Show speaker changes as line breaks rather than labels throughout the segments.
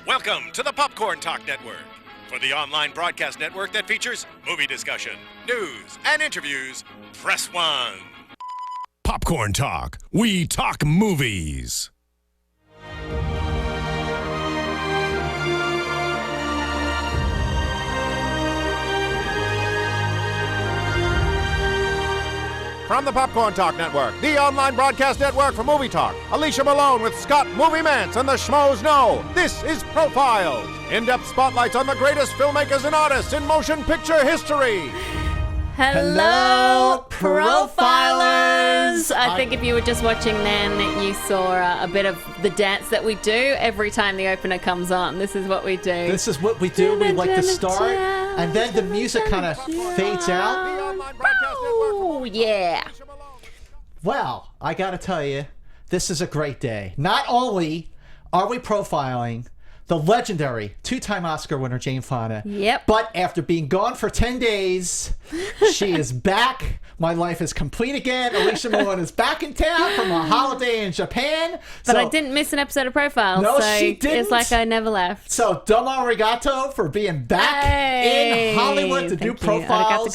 Welcome to the Popcorn Talk Network. For the online broadcast network that features movie discussion, news, and interviews, press 1.
Popcorn Talk. We talk movies.
From the Popcorn Talk Network, the online broadcast network for movie talk, Alicia Malone with Scott Movie Mantz and the Schmoes Know. This is Profiles. In-depth spotlights on the greatest filmmakers and artists in motion picture history.
Hello, Profilers! I think if you were just watching then, you saw a bit of the dance that we do every time the opener comes on. This is what we do.
This is what we do. We like to start, and then the music kind of fades out.
Oh, yeah.
Well, I got to tell you, this is a great day. Not only are we profiling the legendary two-time Oscar winner Jane Fonda.
Yep.
But after being gone for 10 days, she is back. My life is complete again. Alicia Malone is back in town from a holiday in Japan.
But I didn't miss an episode of Profiles.
No,
so
she didn't.
It's like I never left.
So, domo arigato for being back in Hollywood to do Profiles.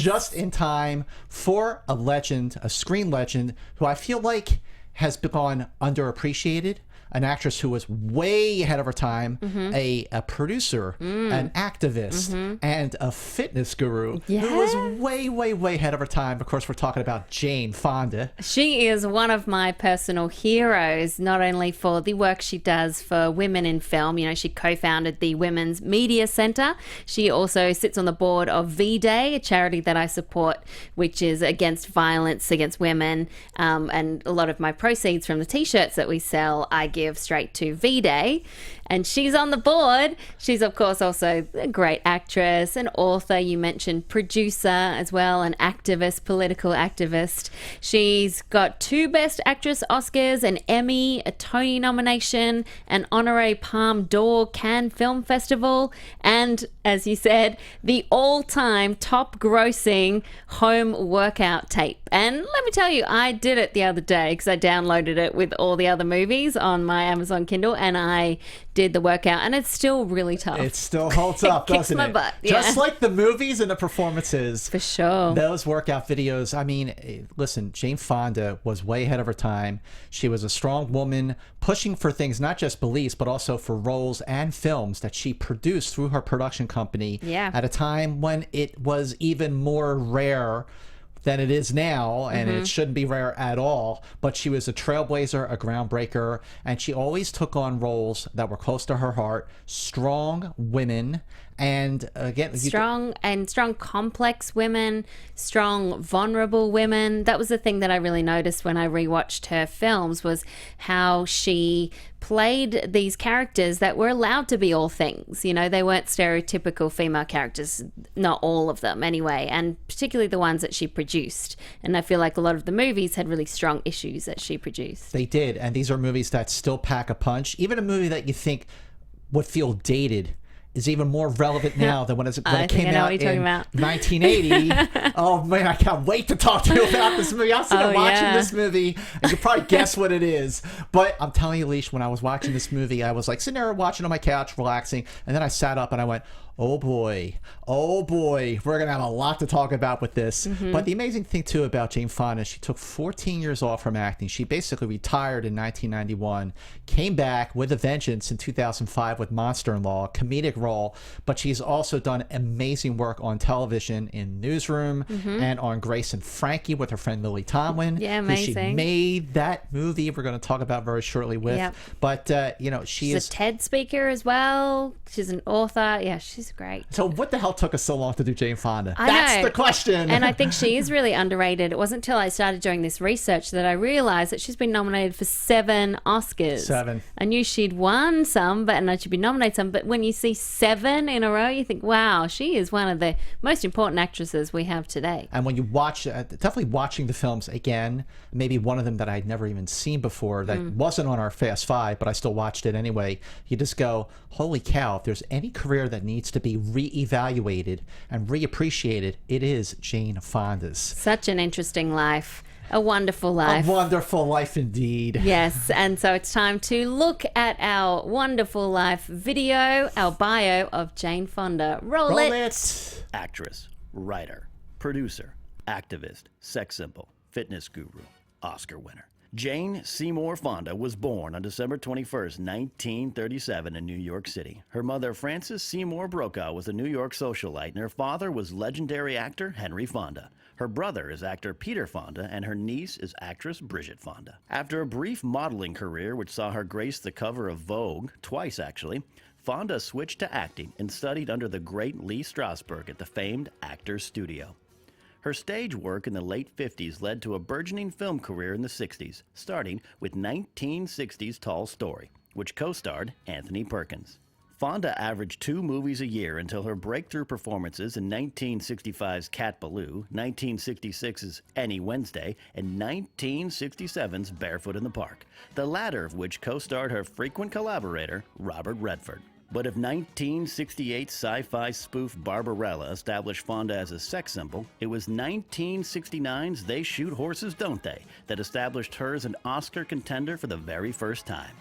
Just in time for a legend, a screen legend, who I feel like has gone underappreciated. An actress who was way ahead of her time, a producer, an activist, and a fitness guru who was way, way, way ahead of her time. Of course, we're talking about Jane Fonda.
She is one of my personal heroes, not only for the work she does for women in film. You know, she co-founded the Women's Media Center. She also sits on the board of V-Day, a charity that I support, which is against violence against women. And a lot of my proceeds from the t-shirts that we sell, I give straight to V-Day, and she's on the board. She's of course also a great actress, an author, you mentioned producer as well, an activist, political activist. She's got 2 Best Actress Oscars, an Emmy, a Tony nomination, an Honorary Palme d'Or Cannes Film Festival, and as you said, the all-time top grossing home workout tape. And let me tell you, I did it the other day because I downloaded it with all the other movies on my Amazon Kindle, and I did the workout, and it's still really tough.
It still holds up, doesn't it?
Kicks my butt, yeah.
Just like the movies and the performances.
For sure.
Those workout videos. I mean, listen, Jane Fonda was way ahead of her time. She was a strong woman pushing for things, not just beliefs, but also for roles and films that she produced through her production company at a time when it was even more rare than it is now, and it shouldn't be rare at all. But she was a trailblazer, a groundbreaker, and she always took on roles that were close to her heart. Strong women, and again,
strong complex women, strong vulnerable women. That was the thing that I really noticed when I rewatched her films, was how she played these characters that were allowed to be all things. You know, they weren't stereotypical female characters, not all of them anyway, and particularly the ones that she produced. And I feel like a lot of the movies had really strong issues that she produced.
They did, and these are movies that still pack a punch. Even a movie that you think would feel dated is even more relevant now than when it came out in 1980. Oh man, I can't wait to talk to you about this movie. I'm sitting watching this movie, and you probably guess what it is. But I'm telling you, Alicia, when I was watching this movie, I was like sitting there watching on my couch, relaxing, and then I sat up and I went, oh boy, we're going to have a lot to talk about with this. But the amazing thing, too, about Jane Fonda, she took 14 years off from acting. She basically retired in 1991, came back with a vengeance in 2005 with Monster-in-Law, comedic role, but she's also done amazing work on television in Newsroom and on Grace and Frankie with her friend Lily Tomlin.
Yeah, amazing.
Who she made that movie we're going to talk about very shortly with. Yep. But, you know, she's
a TED speaker as well. She's an author. Yeah, she's great.
So what the hell took us so long to do Jane Fonda? That's the question.
And I think she is really underrated. It wasn't until I started doing this research that I realized that she's been nominated for 7 Oscars.
7.
I knew she'd won some, and she'd been nominated some, but when you see 7 in a row, you think, wow, she is one of the most important actresses we have today.
And when you watch, definitely watching the films again, maybe one of them that I'd never even seen before, that wasn't on our Fast Five, but I still watched it anyway, you just go, holy cow, if there's any career that needs to be reevaluated and reappreciated, it is Jane Fonda's.
Such an interesting life. A Wonderful Life.
A Wonderful Life indeed.
Yes, and so it's time to look at our Wonderful Life video, our bio of Jane Fonda. Roll it.
Actress, writer, producer, activist, sex symbol, fitness guru, Oscar winner. Jayne Seymour Fonda was born on December 21st, 1937 in New York City. Her mother, Frances Seymour Brokaw, was a New York socialite, and her father was legendary actor Henry Fonda. Her brother is actor Peter Fonda, and her niece is actress Bridget Fonda. After a brief modeling career, which saw her grace the cover of Vogue, twice actually, Fonda switched to acting and studied under the great Lee Strasberg at the famed Actors Studio. Her stage work in the late 50s led to a burgeoning film career in the 60s, starting with 1960's Tall Story, which co-starred Anthony Perkins. Fonda averaged 2 movies a year until her breakthrough performances in 1965's Cat Ballou, 1966's Any Wednesday, and 1967's Barefoot in the Park, the latter of which co-starred her frequent collaborator, Robert Redford. But if 1968's sci-fi spoof Barbarella established Fonda as a sex symbol, it was 1969's They Shoot Horses, Don't They? That established her as an Oscar contender for the very first time.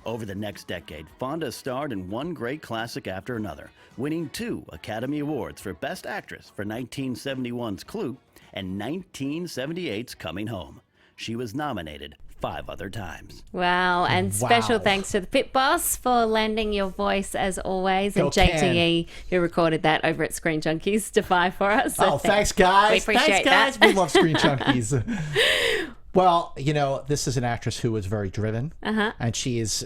Over the next decade, Fonda starred in one great classic after another, winning 2 Academy Awards for Best Actress for 1971's Clute and 1978's Coming Home. She was nominated 5 other times.
Wow, and special thanks to the Pit Boss for lending your voice as always, and JTE who recorded that over at Screen Junkies Defy for us. So
thanks guys.
We appreciate
that. We love Screen Junkies. Well, this is an actress who was very driven, and she is,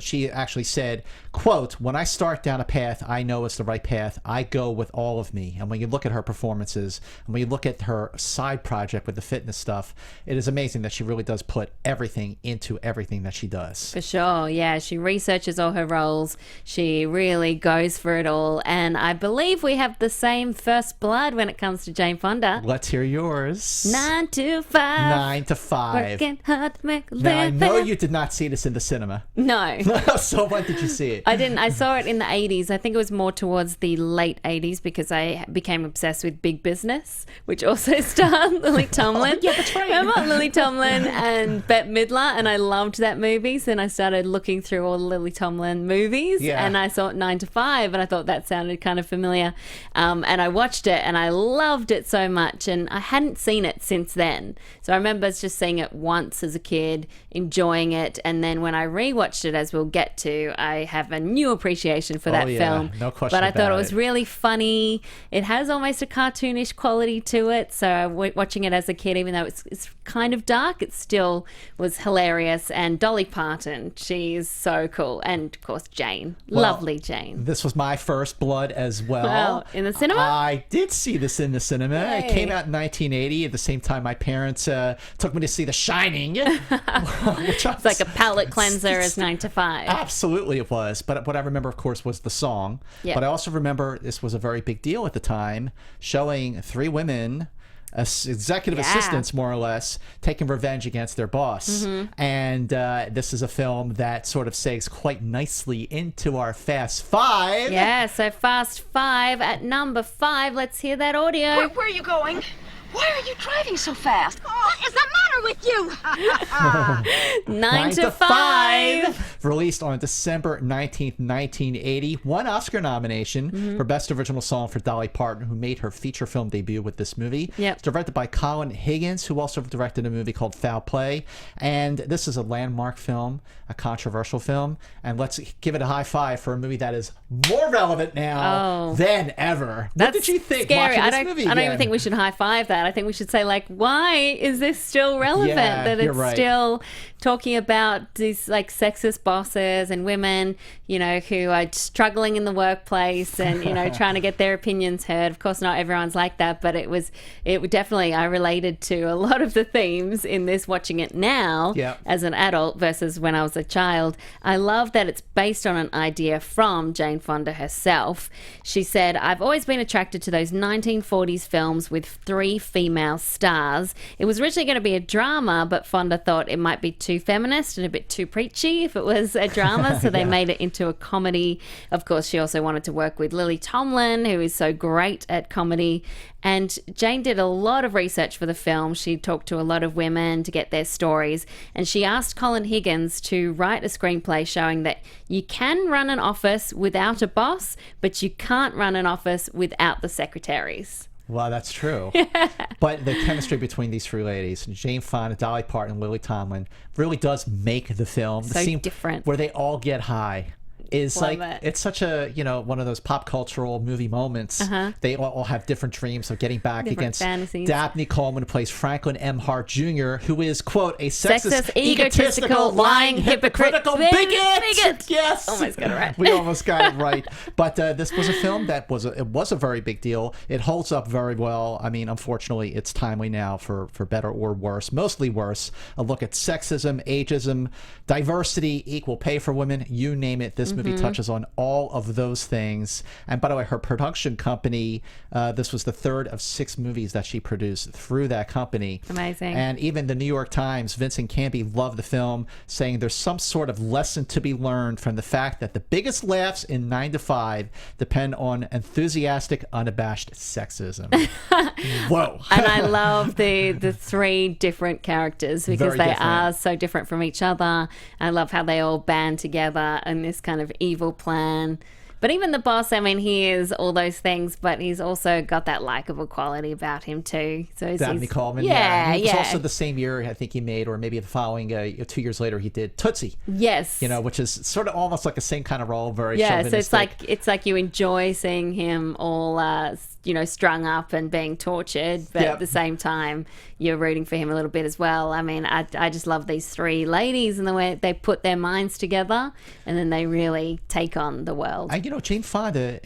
she actually said, quote, "When I start down a path, I know it's the right path. I go with all of me." And when you look at her performances, and when you look at her side project with the fitness stuff, it is amazing that she really does put everything into everything that she does.
For sure, yeah. She researches all her roles. She really goes for it all. And I believe we have the same first blood when it comes to Jane Fonda.
Let's hear yours.
9 to 5.
9 to 5.
Working hard to make a
Now, I
living.
know you did not see this in the cinema.
No.
So when did you see it?
I didn't. I saw it in the 80s. I think it was more towards the late 80s because I became obsessed with Big Business, which also starred Lily Tomlin.
Yeah, that's right.
Remember Lily Tomlin and Bette Midler? And I loved that movie. So then I started looking through all the Lily Tomlin movies, and I saw 9 to 5, and I thought that sounded kind of familiar. And I watched it, and I loved it so much, and I hadn't seen it since then. So I remember just seeing it once as a kid, enjoying it, and then when I rewatched it, as we'll get to, I have a new appreciation for that film.
No question
But I thought
about
it was really funny. It has almost a cartoonish quality to it, so watching it as a kid, even though it's kind of dark, it still was hilarious. And Dolly Parton, she's so cool, and of course Jane, lovely Jane.
This was my first blood as well.
Wow, in the cinema?
I did see this in the cinema.
Yay.
It came out in 1980. At the same time, my parents took me to see The Shining.
It's like a palate cleanser as 9 to 5.
Absolutely it was. But what I remember, of course, was the song.
Yep.
But I also remember this was a very big deal at the time, showing 3 women as executive assistants, more or less, taking revenge against their boss. And this is a film that sort of segues quite nicely into our Fast 5.
Yeah, so Fast 5 at number 5. Let's hear that audio.
Where are you going? Why are you driving so fast? What is the matter with you?
9 to 5.
Released on December 19th, 1980. One Oscar nomination for Best Original Song for Dolly Parton, who made her feature film debut with this movie.
Yep.
It's directed by Colin Higgins, who also directed a movie called Foul Play. And this is a landmark film, a controversial film. And let's give it a high five for a movie that is more relevant now than ever. What did you think
scary.
watching this movie
I don't
again?
even think we should high five that. I think we should say, like, why is this still relevant?
Yeah,
that
you're
it's
right.
still talking about these, like, sexist bosses and women, who are struggling in the workplace and, trying to get their opinions heard. Of course, not everyone's like that, but it definitely, I related to a lot of the themes in this, watching it now as an adult versus when I was a child. I love that it's based on an idea from Jane Fonda herself. She said, "I've always been attracted to those 1940s films with 3 female stars. It was originally going to be a drama drama, but Fonda thought it might be too feminist and a bit too preachy if it was a drama, so they made it into a comedy. Of course, she also wanted to work with Lily Tomlin, who is so great at comedy. And Jane did a lot of research for the film. She talked to a lot of women to get their stories. And she asked Colin Higgins to write a screenplay showing that you can run an office without a boss, but you can't run an office without the secretaries.
Well, that's true. But the chemistry between these three ladies, Jane Fonda, Dolly Parton, and Lily Tomlin, really does make the film.
So different.
Where they all get high. Is like it's such a one of those pop cultural movie moments. They all have different dreams of getting back against
fantasies.
Dabney Coleman, who plays Franklin M. Hart Jr., who is, quote, a sexist,
egotistical, lying, hypocritical bigot.
Yes,
almost got it right.
We almost got it right. But this was a film that was a very big deal. It holds up very well. I mean, unfortunately, it's timely now for better or worse, mostly worse. A look at sexism, ageism, diversity, equal pay for women, you name it. This movie touches on all of those things. And by the way, her production company, this was the third of 6 movies that she produced through that company.
Amazing.
And even the New York Times, Vincent Canby loved the film, saying there's some sort of lesson to be learned from the fact that the biggest laughs in 9 to 5 depend on enthusiastic, unabashed sexism. Whoa.
And I love the 3 different characters because they are so different from each other. I love how they all band together in this kind of evil plan. But even the boss, I mean, he is all those things, but he's also got that likable quality about him too. So
Dabney Coleman,
yeah.
He was also the same year, I think he made, or maybe the following 2 years later, he did Tootsie.
Yes.
Which is sort of almost like the same kind of role, very
chauvinistic. So it's like you enjoy seeing him all strung up and being tortured, but at the same time you're rooting for him a little bit as well. I mean, I just love these 3 ladies and the way they put their minds together and then they really take on the world.
Jane Fonda,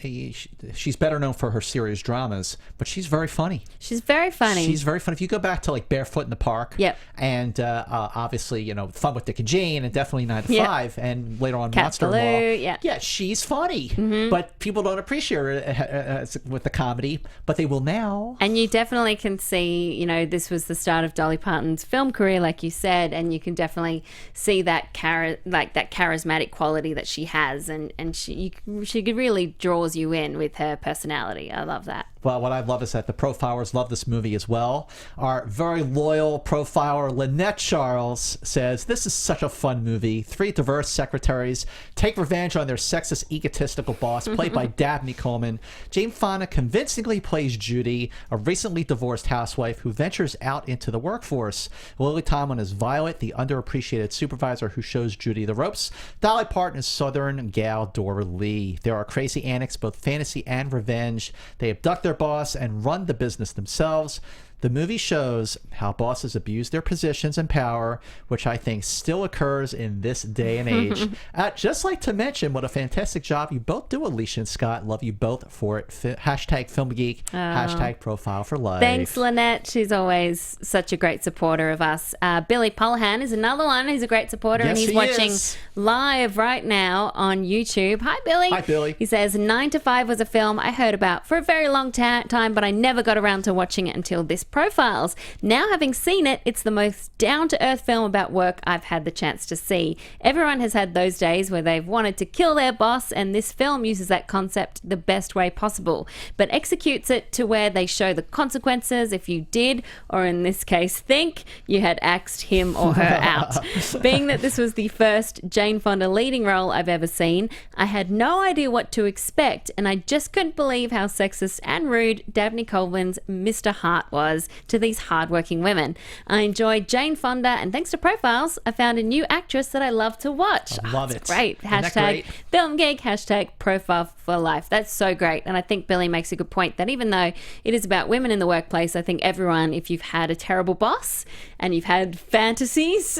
she's better known for her serious dramas, but she's very funny.
She's very funny.
If you go back to like Barefoot in the Park, and obviously, Fun with Dick and Jane, and definitely 9 to 5, and later on Monster
Ballou,
yeah, she's funny, but people don't appreciate her with the comedy, but they will now.
And you definitely can see, this was the start of Dolly Parton's film career, like you said, and you can definitely see that that charismatic quality that she has, and she really draws you in with her personality. I love that.
Well, what I love is that the profilers love this movie as well. Our very loyal profiler, Lynette Charles, says, this is such a fun movie. 3 diverse secretaries take revenge on their sexist, egotistical boss, played by Dabney Coleman. Jane Fonda convincingly plays Judy, a recently divorced housewife who ventures out into the workforce. Lily Tomlin is Violet, the underappreciated supervisor who shows Judy the ropes. Dolly Parton is Southern gal Dora Lee. There are crazy antics, both fantasy and revenge. They abduct their boss and run the business themselves. The movie shows how bosses abuse their positions and power, which I think still occurs in this day and age. I'd just like to mention what a fantastic job you both do, Alicia and Scott. Love you both for it. Hashtag Film Geek, hashtag Profile for Life.
Thanks, Lynette. She's always such a great supporter of us. Billy Pulhan is another one who's a great supporter, and he's watching live right now on YouTube. Hi, Billy.
Hi, Billy.
He says, 9 to 5 was a film I heard about for a very long time, but I never got around to watching it until this Profiles. Now, having seen it, it's the most down-to-earth film about work I've had the chance to see. Everyone has had those days where they've wanted to kill their boss, and this film uses that concept the best way possible, but executes it to where they show the consequences if you did, or in this case, think you had axed him or her out. Being that this was the first Jane Fonda leading role I've ever seen, I had no idea what to expect, and I just couldn't believe how sexist and rude Dabney Coleman's Mr. Hart was to these hardworking women. I enjoyed Jane Fonda, and thanks to Profiles, I found a new actress that I love to watch.
I love it.
Great. Hashtag Film Geek, hashtag Profile for Life. That's so great. And I think Billy makes a good point that even though it is about women in the workplace, I think everyone, if you've had a terrible boss and you've had fantasies,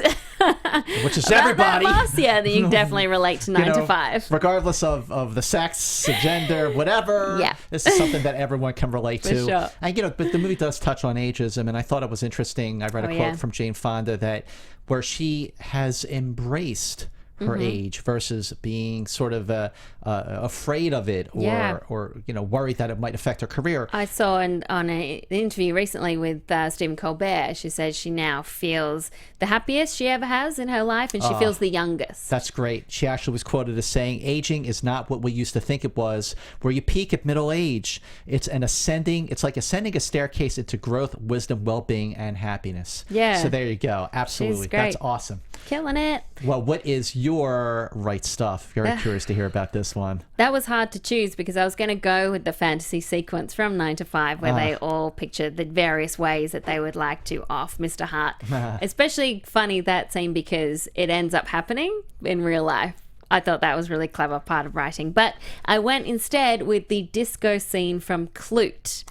which is everybody,
then you can definitely relate to 9 to 5.
Regardless of the sex, the gender, whatever.
Yeah.
This is something that everyone can relate to.
Sure.
And but the movie does touch on ageism, and I thought it was interesting. I read a quote from Jane Fonda where she has embraced her age versus being sort of afraid of it or worried that it might affect her career.
I saw on an interview recently with Stephen Colbert, she said she now feels the happiest she ever has in her life, and she feels the youngest.
That's great. She actually was quoted as saying, aging is not what we used to think it was, where you peak at middle age. It's like ascending a staircase into growth, wisdom, well-being, and happiness.
Yeah.
So there you go. Absolutely.
She's great.
That's awesome.
Killing it.
Well, what is your right stuff? Very curious to hear about this one.
That was hard to choose because I was going to go with the fantasy sequence from 9 to 5 where they all picture the various ways that they would like to off Mr. Hart. Especially funny, that scene, because it ends up happening in real life. I thought that was really clever part of writing. But I went instead with the disco scene from Clute.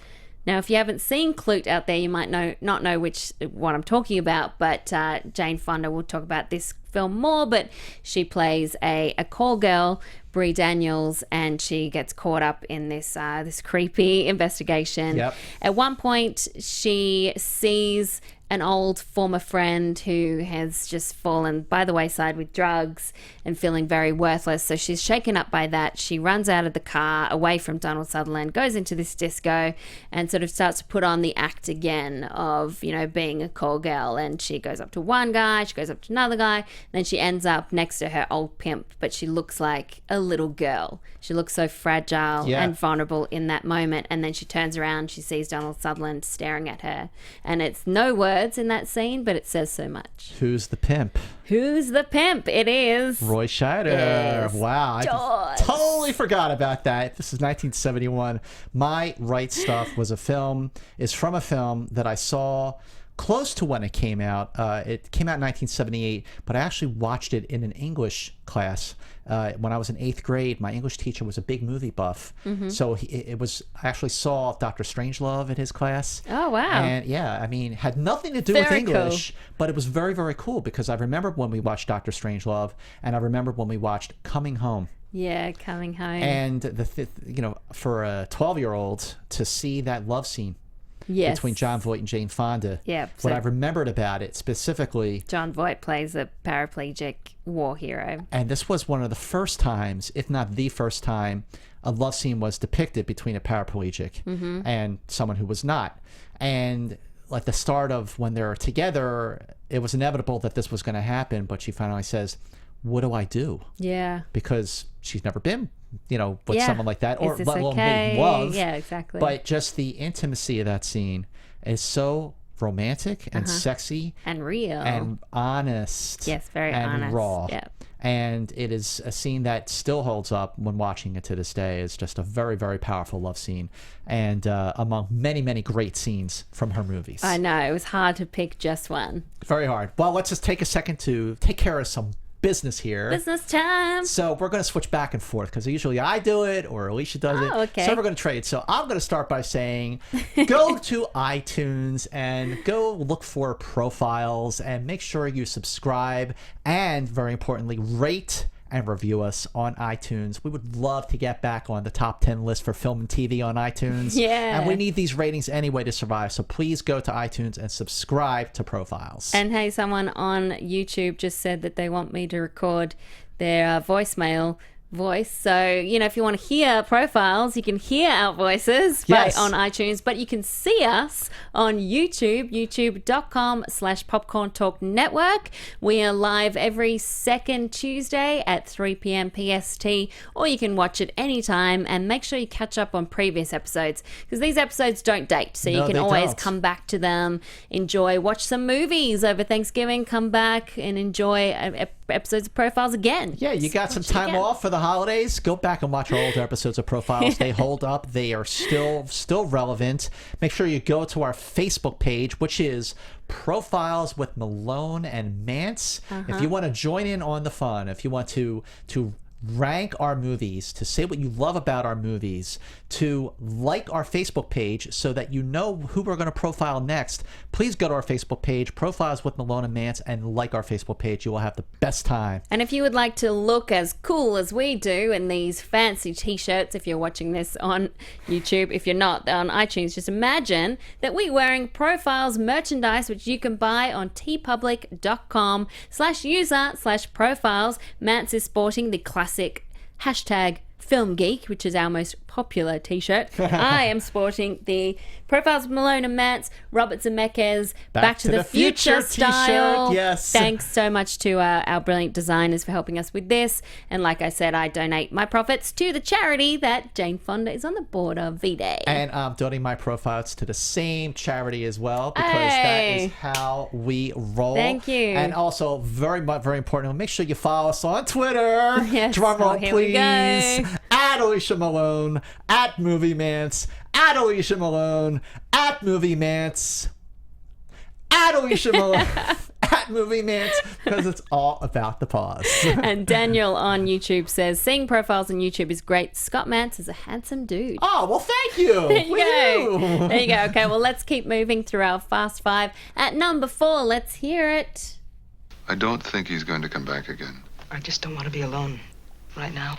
Now, if you haven't seen Clute out there, you might not know what I'm talking about, but Jane Fonda will talk about this film more, but she plays a call girl, Brie Daniels, and she gets caught up in this creepy investigation.
Yep.
At one point, she sees an old former friend who has just fallen by the wayside with drugs and feeling very worthless. So she's shaken up by that. She runs out of the car away from Donald Sutherland, goes into this disco and sort of starts to put on the act again of, being a call girl. And she goes up to one guy, she goes up to another guy, and then she ends up next to her old pimp, but she looks like a little girl. She looks so fragile and vulnerable in that moment. And then she turns around, she sees Donald Sutherland staring at her. And it's no words in that scene, but it says so much.
Who's the pimp?
Who's the pimp? It is
Roy Scheider.
Yes.
Wow. I totally forgot about that. This is 1971. My right stuff is from a film that I saw close to when it came out. It came out in 1978, but I actually watched it in an English class. When I was in 8th grade, my English teacher was a big movie buff. So I actually saw Dr. Strangelove in his class.
Oh, wow.
And had nothing to do with English, but it was very, very cool because I remember when we watched Dr. Strangelove, and I remember when we watched Coming Home.
Yeah, Coming Home.
And for a 12-year-old to see that love scene between Jon Voight and Jane Fonda.
Yeah.
What I remembered about it specifically,
Jon Voight plays a paraplegic war hero. And
this was one of the first times, if not the first time, a love scene was depicted between a paraplegic and someone who was not. And like the start of when they're together, it was inevitable that this was going to happen, but she finally says, "What do I do?"
Yeah.
Because she's never been with someone like that, or let alone
okay?
love.
Yeah, exactly.
But just the intimacy of that scene is so romantic and sexy
and real
and honest.
Yes, very
and
honest.
raw.
Yep.
And it is a scene that still holds up when watching it to this day. It's just a very, very powerful love scene, and among many, many great scenes from her movies.
I know, it was hard to pick just one.
Very hard. Well, let's just take a second to take care of some business here.
Business time.
So we're going to switch back and forth because usually I do it or Alicia does it.
Okay.
So we're going to trade. So I'm going to start by saying go to iTunes and go look for profiles and make sure you subscribe and, very importantly, rate and review us on iTunes. We would love to get back on the top 10 list for film and TV on iTunes.
Yeah.
And we need these ratings anyway to survive. So please go to iTunes and subscribe to Profiles.
And hey, someone on YouTube just said that they want me to record their voicemail voice. So, if you want to hear Profiles, you can hear our voices on iTunes, but you can see us on YouTube, youtube.com/Popcorn Talk Network. We are live every second Tuesday at 3 p.m. PST, or you can watch it anytime, and make sure you catch up on previous episodes because these episodes don't date. So you can always come back to them, watch some movies over Thanksgiving, come back and enjoy episodes of Profiles again.
Yeah, you got some time off for the holidays. Go back and watch our older episodes of Profiles. They hold up. They are still relevant. Make sure you go to our Facebook page, which is Profiles with Malone and Mantz. If you want to join in on the fun, if you want to rank our movies, to say what you love about our movies, to like our Facebook page so that you know who we're going to profile next, please go to our Facebook page, Profiles with Malone and Mantz, and like our Facebook page. You will have the best time.
And if you would like to look as cool as we do in these fancy t-shirts, if you're watching this on YouTube, if you're not on iTunes, just imagine that we're wearing Profiles merchandise, which you can buy on tpublic.com/user/profiles. Mantz is sporting the classic #FilmGeek, which is our most popular t-shirt. I am sporting the Profiles of Malone and Mantz, Robert Zemeckis Back to the Future style.
Yes.
Thanks so much to our brilliant designers for helping us with this. And like I said, I donate my profits to the charity that Jane Fonda is on the board of, V-Day.
And I'm donating my profiles to the same charity as well, because that is how we roll.
Thank you.
And also, very important, make sure you follow us on Twitter.
Yes.
Drum roll,
here
please.
we go.
At Alicia Malone, at Movie Mantz, at Alicia Malone, at Movie Mantz, at Alicia Malone, at Movie Mantz, because it's all about the pause.
And Daniel on YouTube says, seeing profiles on YouTube is great. Scott Mantz is a handsome dude.
Oh, well, thank you.
There you go. There you go. Okay, well, let's keep moving through our Fast Five. At number 4, let's hear it.
I don't think he's going to come back again.
I just don't want to be alone right now.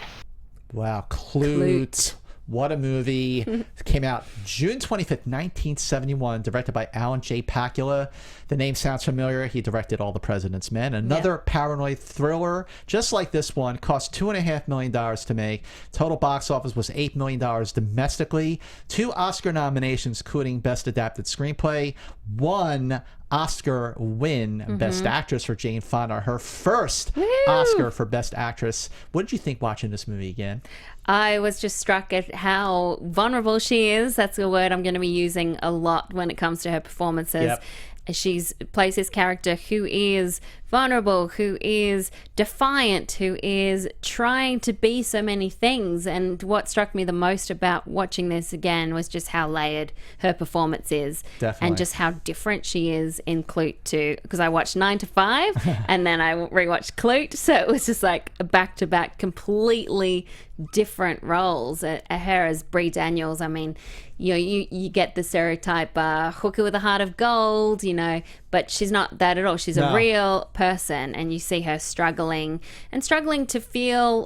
Wow, Clute. What a movie. It came out June 25th, 1971, directed by Alan J. Pakula. The name sounds familiar. He directed All the President's Men. Another paranoid thriller, just like this one, cost $2.5 million to make. Total box office was $8 million domestically. 2 Oscar nominations, including Best Adapted Screenplay. 1 Oscar win, Best Actress for Jane Fonda, her first Oscar for Best Actress. What did you think watching this movie again?
I was just struck at how vulnerable she is. That's a word I'm going to be using a lot when it comes to her performances.
Yep.
She plays this character who is vulnerable, who is defiant, who is trying to be so many things. And what struck me the most about watching this again was just how layered her performance is.
Definitely.
And just how different she is in Clute too. Because I watched 9 to 5 and then I rewatched Clute. So it was just like a back-to-back completely different roles. Her as Brie Daniels, I mean, you know, you get the stereotype hooker with a heart of gold, you know, but she's not that at all. She's a real person, and you see her struggling to feel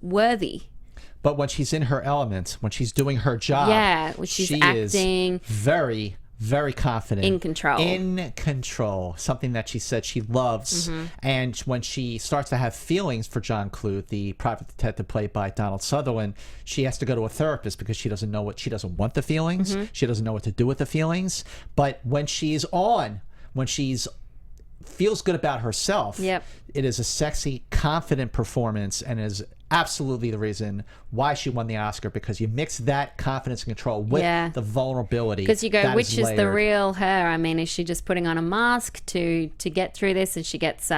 worthy.
But when she's in her element, when she's doing her job,
when she's
she
acting,
is very, very confident.
In control.
In control. Something that she said she loves. And when she starts to have feelings for John Clute, the private detective played by Donald Sutherland, she has to go to a therapist because she doesn't want the feelings. She doesn't know what to do with the feelings. But when she's feels good about herself, it is a sexy, confident performance, and is absolutely the reason why she won the Oscar, because you mix that confidence and control with the vulnerability.
Because you go,
that
which is the
layered.
real her? I mean, is she just putting on a mask to get through this, and she gets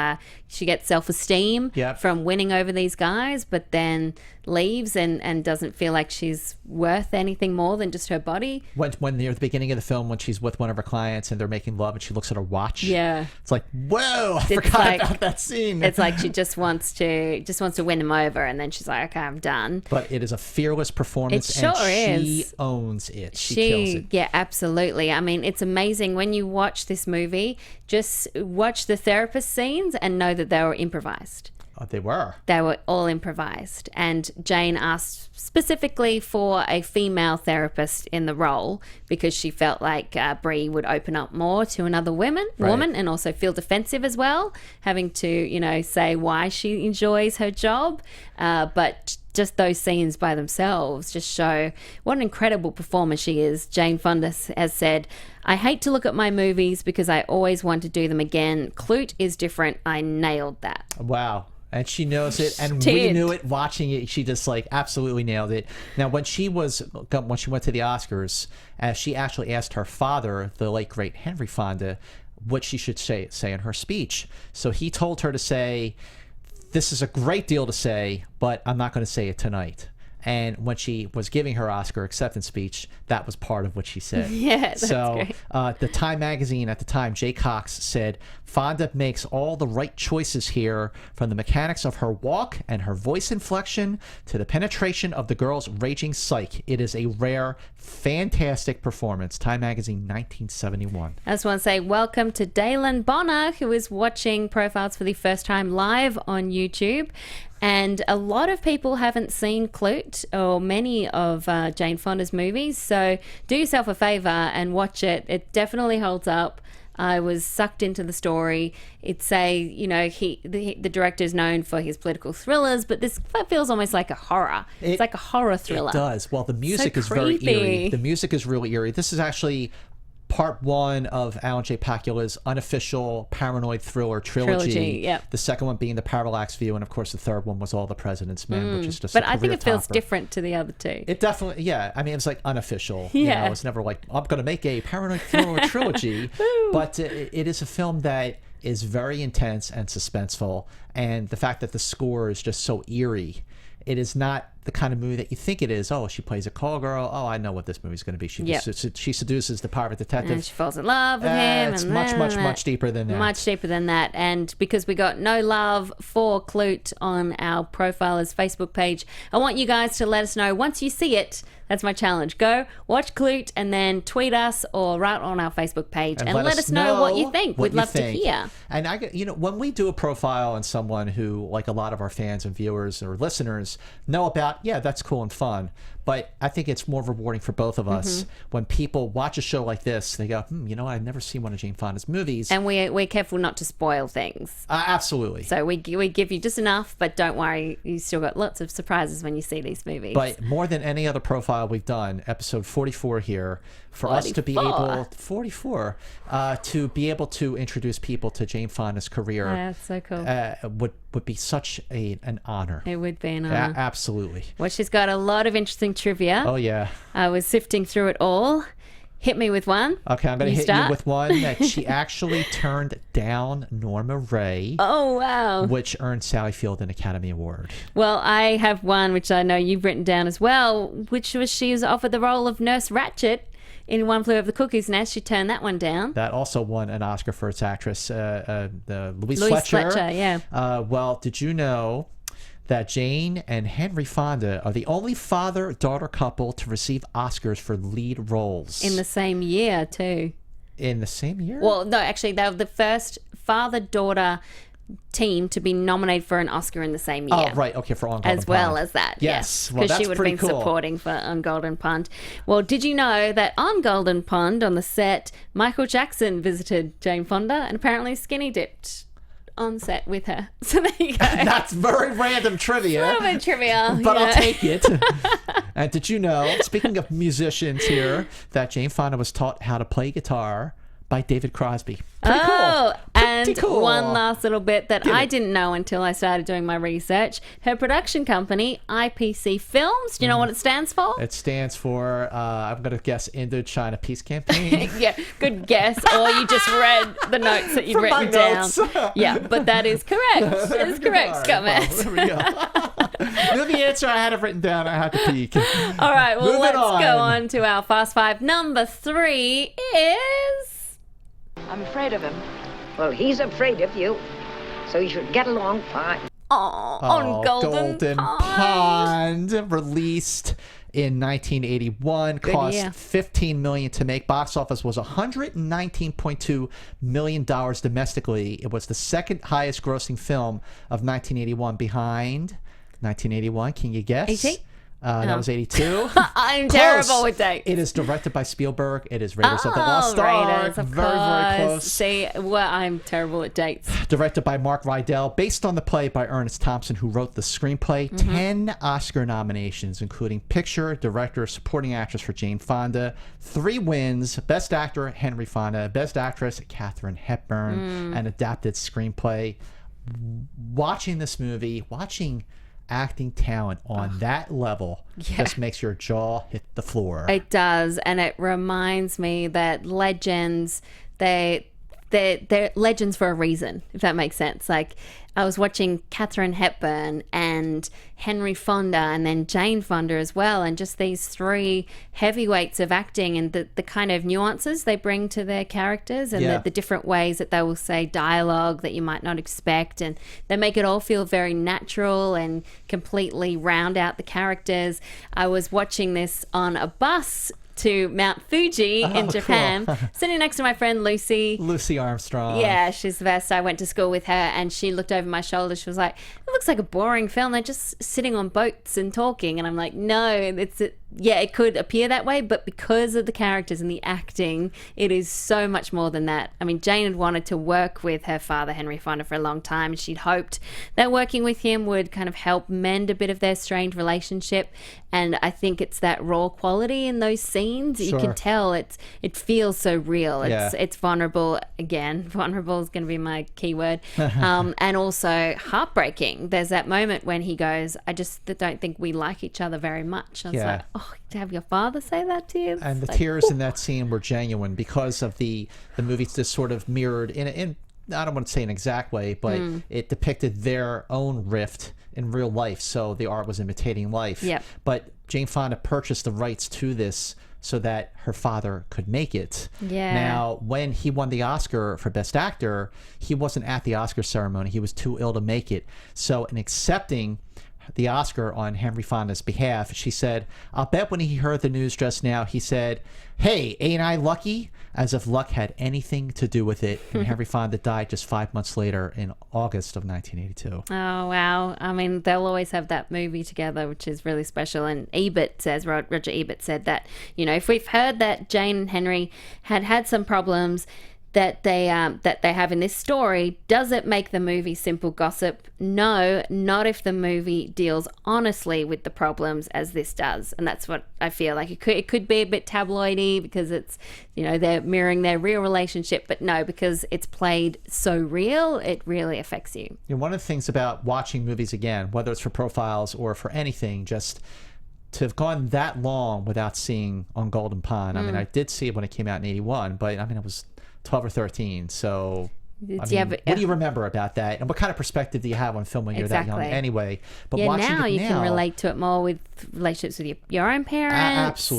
self-esteem from winning over these guys, but then leaves and doesn't feel like she's worth anything more than just her body?
When near the beginning of the film, when she's with one of her clients and they're making love and she looks at her watch, it's like, whoa, I forgot about that scene.
It's like she just wants to win him over, and then she's like, okay, I'm done.
But it is a fearless performance.
It sure
and she
is.
owns it. She kills it.
Yeah, absolutely. I mean, it's amazing when you watch this movie. Just watch the therapist scenes and know that they were improvised.
Oh, they were.
They were all improvised. And Jane asked specifically for a female therapist in the role because she felt like Brie would open up more to another woman and also feel defensive as well, having to, you know, say why she enjoys her job. But just those scenes by themselves just show what an incredible performer she is. Jane Fonda has said, I hate to look at my movies because I always want to do them again. Clute is different. I nailed that.
Wow. And she knows it, and we knew it watching it. She just like absolutely nailed it. Now, when she went to the Oscars, she actually asked her father, the late great Henry Fonda, what she should say in her speech. So he told her to say, "This is a great deal to say, but I'm not going to say it tonight." And when she was giving her Oscar acceptance speech, that was part of what she said.
Yeah, that's great.
The Time magazine at the time, Jay Cox said, Fonda makes all the right choices here, from the mechanics of her walk and her voice inflection to the penetration of the girl's raging psyche. It is a rare, fantastic performance. Time magazine, 1971.
I just want to say welcome to Dalen Bonner, who is watching Profiles for the first time live on YouTube. And a lot of people haven't seen Clute or many of Jane Fonda's movies, so do yourself a favor and watch it. It definitely holds up. I was sucked into the story. It's the director is known for his political thrillers, but this feels almost like a horror. It's like a horror thriller.
It does. Well, the music
so
is very
creepy.
eerie. The music is really eerie. This is actually part one of Alan J. Pakula's unofficial paranoid thriller trilogy.
Yep.
The second one being The Parallax View, and of course the third one was All the President's Men, which is just
But
a
I think
career
it feels
topper.
different to the other two.
It definitely, yeah. I mean, it's like unofficial.
Yeah.
It's never like, I'm going to make a paranoid thriller trilogy. But it is a film that is very intense and suspenseful. And the fact that the score is just so eerie. It is not the kind of movie that you think it is. Oh, she plays a call girl. Oh, I know what this movie's going to be. She seduces the private detective.
And she falls in love with him.
It's
and
much deeper than that.
Much deeper than that. And because we got no love for Clute on our Profilers Facebook page, I want you guys to let us know once you see it. That's my challenge. Go watch Clute and then tweet us or write on our Facebook page and let us know what you think. We'd love to hear.
And when we do a profile on someone who, like a lot of our fans and viewers or listeners know about, yeah, that's cool and fun. But I think it's more rewarding for both of us when people watch a show like this. They go, I've never seen one of Jane Fonda's movies.
And we're careful not to spoil things.
Absolutely.
So we give you just enough, but don't worry, you still got lots of surprises when you see these movies.
But more than any other profile we've done, episode 44 here, for
44.
us to be able 44 to be able to introduce people to Jane Fonda's career,
that's so cool.
Would be such an honor.
It would be an honor.
Absolutely.
Well, she's got a lot of interesting trivia.
Oh yeah.
I was sifting through it all. Hit me with one.
Okay, I'm going to hit you with one that she actually turned down Norma Ray.
Oh, wow.
Which earned Sally Field an Academy Award.
Well, I have one which I know you've written down as well, which was she was offered the role of Nurse Ratched in One Flew Over the Cuckoo's Nest. She turned that one down.
That also won an Oscar for its actress, Louise
Fletcher. Yeah.
Well, did you know that Jane and Henry Fonda are the only father-daughter couple to receive Oscars for lead roles?
In the same year, too.
In the same year?
Well, no, actually, they were the first father-daughter team to be nominated for an Oscar in the same year.
Oh, right. Okay, for On Golden Pond.
As well as that,
yes.
Because she would have been supporting for On Golden Pond. Well, did you know that on Golden Pond, on the set, Michael Jackson visited Jane Fonda and apparently skinny dipped on set with her. So there you go.
That's very random trivia.
A little bit of trivia.
But I'll take it. And did you know, speaking of musicians here, that Jane Fonda was taught how to play guitar by David Crosby. Pretty cool.
And
cool.
One last little bit that I didn't know until I started doing my research. Her production company, IPC Films, do you know what it stands for?
It stands for, I'm going to guess, Indochina Peace Campaign.
Yeah, good guess. Or you just read the notes that you've written down. Yeah, but that is correct. That is correct, Scott Matt.
There we go. Knew the answer. I had it written down. I had to peek.
All right, well, let's go on to our Fast Five. Number 3 is...
I'm afraid of him.
Well, he's afraid of you, so you should get along fine.
On Golden
Pond, released in 1981, cost $15 million to make. Box office was $119.2 million domestically. It was the second highest grossing film of 1981, behind 1981. Can you guess?
80?
That was 82.
I'm terrible with dates.
It is directed by Spielberg. It is Raiders of the Lost Ark.
Raiders, of
very,
course.
very close.
See, well, I'm terrible at dates.
Directed by Mark Rydell, based on the play by Ernest Thompson, who wrote the screenplay. 10 Oscar nominations, including Picture, Director, Supporting Actress for Jane Fonda. 3 wins: Best Actor, Henry Fonda; Best Actress, Katharine Hepburn; and Adapted Screenplay. Watching this movie, watching acting talent on that level just makes your jaw hit the floor.
It does, and it reminds me that legends, they're they're legends for a reason, if that makes sense. Like, I was watching Katharine Hepburn and Henry Fonda and then Jane Fonda as well, and just these three heavyweights of acting and the kind of nuances they bring to their characters and the different ways that they will say dialogue that you might not expect, and they make it all feel very natural and completely round out the characters. I was watching this on a bus to Mount Fuji in Japan, cool. Sitting next to my friend Lucy
Armstrong.
Yeah, she's the best. I went to school with her, and she looked over my shoulder. She was like, "It looks like a boring film. They're just sitting on boats and talking." And I'm like, "No, it could appear that way, but because of the characters and the acting, it is so much more than that." I mean, Jane had wanted to work with her father, Henry Fonda, for a long time, and she'd hoped that working with him would kind of help mend a bit of their strained relationship. And I think it's that raw quality in those scenes. Sure. You can tell it feels so real. It's vulnerable. Again, vulnerable is going to be my keyword. And also heartbreaking. There's that moment when he goes, "I just don't think we like each other very much." I was like, oh, to have your father say that to you?
And the tears in that scene were genuine because of the movie just sort of mirrored in I don't want to say an exact way, but it depicted their own rift in real life. So the art was imitating life.
Yep.
But Jane Fonda purchased the rights to this so that her father could make it.
Yeah.
Now, when he won the Oscar for Best Actor, he wasn't at the Oscar ceremony. He was too ill to make it. So in accepting the Oscar on Henry Fonda's behalf, she said, "I'll bet when he heard the news just now, he said, 'Hey, ain't I lucky?' As if luck had anything to do with it." And Henry Fonda died just 5 months later in August of 1982.
Oh, wow. I mean, they'll always have that movie together, which is really special. And Roger Ebert said that, if we've heard that Jane and Henry had some problems that they have in this story, does it make the movie simple gossip? No, not if the movie deals honestly with the problems as this does. And that's what I feel like. It could be a bit tabloidy because it's, they're mirroring their real relationship, but no, because it's played so real, it really affects you.
One of the things about watching movies again, whether it's for profiles or for anything, just to have gone that long without seeing On Golden Pond. I mean, I did see it when it came out in 81, but I mean, it was 12 or 13, so what do you remember about that, and what kind of perspective do you have on film when you're that young anyway? But watching
now
it
you can relate to it more with relationships with your own parents,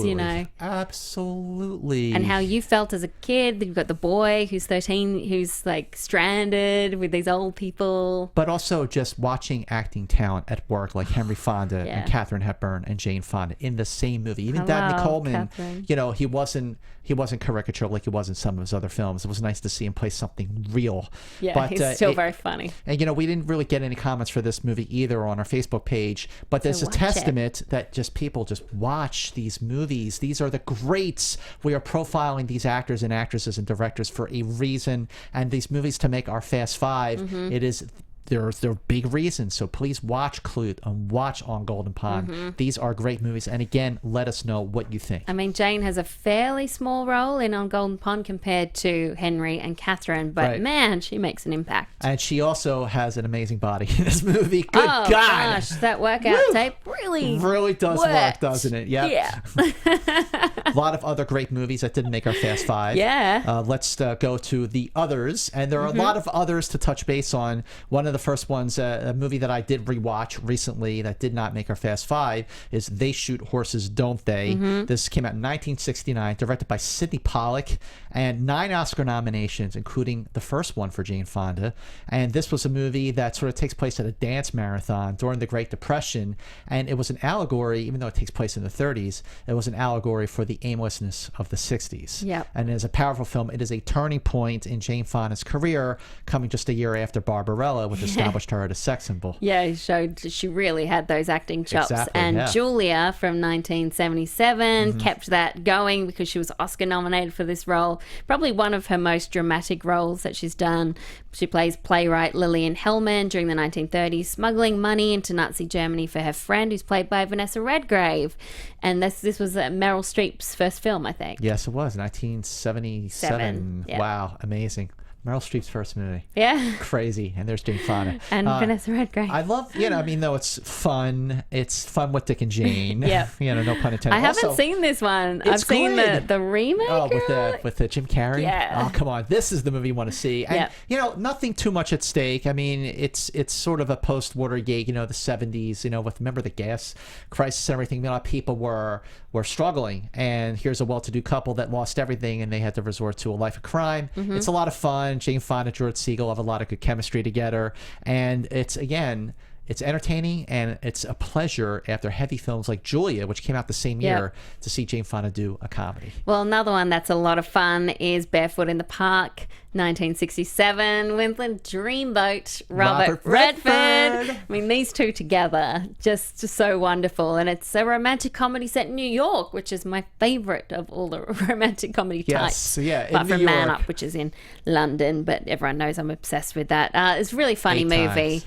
absolutely,
and how you felt as a kid. You've got the boy who's 13 who's like stranded with these old people,
but also just watching acting talent at work like Henry Fonda and Katharine Hepburn and Jane Fonda in the same movie. Even Dabney Coleman, he wasn't caricature like he was in some of his other films. It was nice to see him play something real.
Yeah, but he's still very funny.
And we didn't really get any comments for this movie either on our Facebook page, but there's a testament that just people just watch these movies. These are the greats. We are profiling these actors and actresses and directors for a reason, and these movies to make our Fast Five. There are big reasons, so please watch Clute and watch On Golden Pond. These are great movies, and again, let us know what you think.
I mean, Jane has a fairly small role in On Golden Pond compared to Henry and Katharine, but man, she makes an impact.
And she also has an amazing body in this movie. Good God!
Gosh, that workout tape really
does work, doesn't it? Yep.
Yeah.
A lot of other great movies that didn't make our Fast Five.
Yeah.
Let's go to the others, and there are a lot of others to touch base on. One of the first ones, a movie that I did rewatch recently that did not make our Fast Five, is They Shoot Horses, Don't They? This came out in 1969, directed by Sidney Pollack, and 9 Oscar nominations, including the first one for Jane Fonda. And this was a movie that sort of takes place at a dance marathon during the Great Depression, and it was an allegory, even though it takes place in the 30s, it was an allegory for the aimlessness of the 60s.
Yep.
And it is a powerful film. It is a turning point in Jane Fonda's career, coming just a year after Barbarella, which established her as a sex symbol.
Yeah, it showed she really had those acting chops.
Exactly,
and Julia from 1977 kept that going because she was Oscar nominated for this role. Probably one of her most dramatic roles that she's done. She plays playwright Lillian Hellman during the 1930s, smuggling money into Nazi Germany for her friend, who's played by Vanessa Redgrave. And this was Meryl Streep's first film, I think.
Yes, it was, 1977.
Yep.
Wow, amazing. Meryl Streep's first movie.
Yeah.
Crazy. And there's Jane Fonda.
And Vanessa Redgrave.
I love, though it's fun with Dick and Jane.
Yeah.
No pun intended.
I haven't seen this one. I've seen the remake.
Oh, with the Jim Carrey?
Yeah.
Oh, come on. This is the movie you want to see. And, nothing too much at stake. I mean, it's sort of a post-Watergate, the 70s, remember the gas crisis and everything. A lot of people were struggling. And here's a well-to-do couple that lost everything and they had to resort to a life of crime. Mm-hmm. It's a lot of fun. Jane Fonda, George Segal have a lot of good chemistry together, and it's entertaining and it's a pleasure after heavy films like Julia, which came out the same year, to see Jane Fonda do a comedy.
Well, another one that's a lot of fun is Barefoot in the Park, 1967, with the dreamboat Robert Redford. I mean, these two together, just so wonderful. And it's a romantic comedy set in New York, which is my favorite of all the romantic comedy types.
Apart
from Man Up, which is in London, but everyone knows I'm obsessed with that. It's a really funny movie.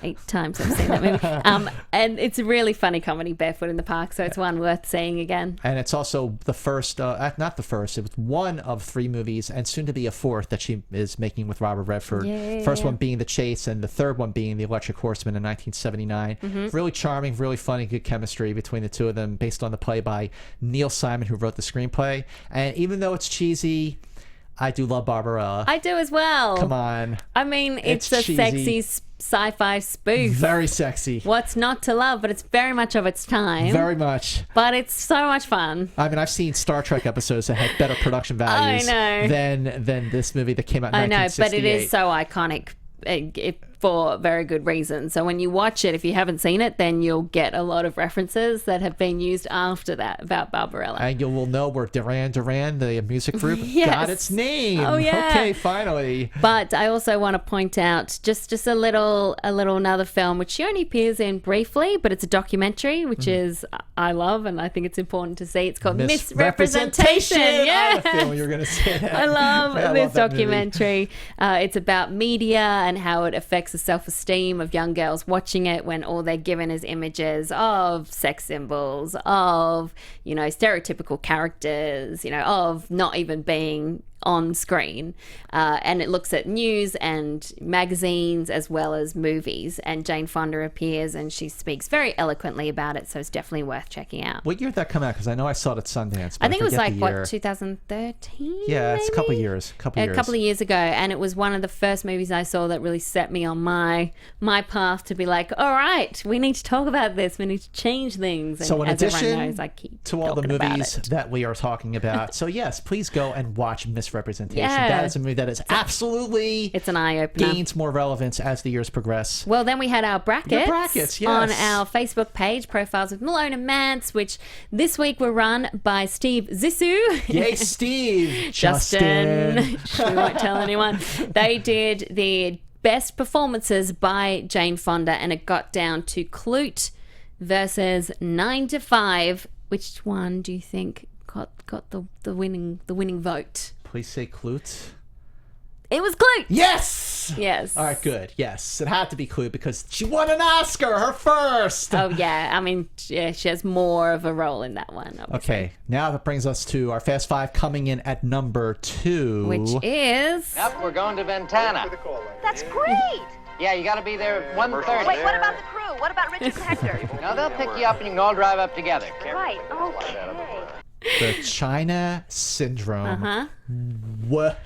8 times I've seen that movie. And it's a really funny comedy, Barefoot in the Park, so it's one worth seeing again.
And it's also the first, not the first, it was one of 3 movies, and soon to be a 4th that she is making with Robert Redford. First one being The Chase, and the third one being The Electric Horseman in 1979. Mm-hmm. Really charming, really funny, good chemistry between the two of them, based on the play by Neil Simon, who wrote the screenplay. And even though it's cheesy, I do love Barbarella.
I do as well.
Come on.
I mean, it's a cheesy, sexy sci-fi spoof.
Very sexy.
What's not to love, but it's very much of its time.
Very much.
But it's so much fun.
I mean, I've seen Star Trek episodes that had better production values than this movie that came out in 1968. I know,
but it is so iconic for very good reason. So when you watch it, if you haven't seen it, then you'll get a lot of references that have been used after that about Barbarella.
And you will know where Duran Duran, the music group, got its name.
Oh, yeah.
Okay, finally.
But I also want to point out just a little another film, which she only appears in briefly, but it's a documentary, which is I love, and I think it's important to see. It's called Misrepresentation. Yeah.
I had a feeling you were going to say that.
I love this documentary. It's about media and how it affects the self-esteem of young girls watching it when all they're given is images of sex symbols, of, stereotypical characters, of not even being on screen. And it looks at news and magazines as well as movies. And Jane Fonda appears and she speaks very eloquently about it, so it's definitely worth checking out.
What year did that come out? Because I know I saw it at Sundance.
I think it was 2013?
Yeah, it's a couple of years.
A couple of years ago. And it was one of the first movies I saw that really set me on my path to be like, all right, we need to talk about this. We need to change things. And
so in addition
knows, I keep
to all the movies that we are talking about, so yes, please go and watch Misrepresentation. That is a movie that is absolutely...
It's an eye-opener.
Gains more relevance as the years progress.
Well, then we had our brackets.
Your brackets, yes.
On our Facebook page, Profiles with Malone and Mantz, which this week were run by Steve Zissou.
Yay, Steve!
Justin. We won't tell anyone. They did the best performances by Jane Fonda, and it got down to Clute versus 9 to 5. Which one do you think got the winning vote?
Please say Clute.
It was Clute.
Yes.
Yes.
All right, good. Yes, it had to be Clute because she won an Oscar, her first.
Oh yeah, I mean, she has more of a role in that one. Obviously.
Okay, now that brings us to our Fast Five, coming in at number 2,
which is.
Yep, we're going to Ventana.
That's great.
Yeah, you got to be there at 1:30.
Wait, what about the crew? What about Richard and Hector?
No, they'll pick you up and you can all drive up together.
Right. Okay.
The China Syndrome.
Whoa.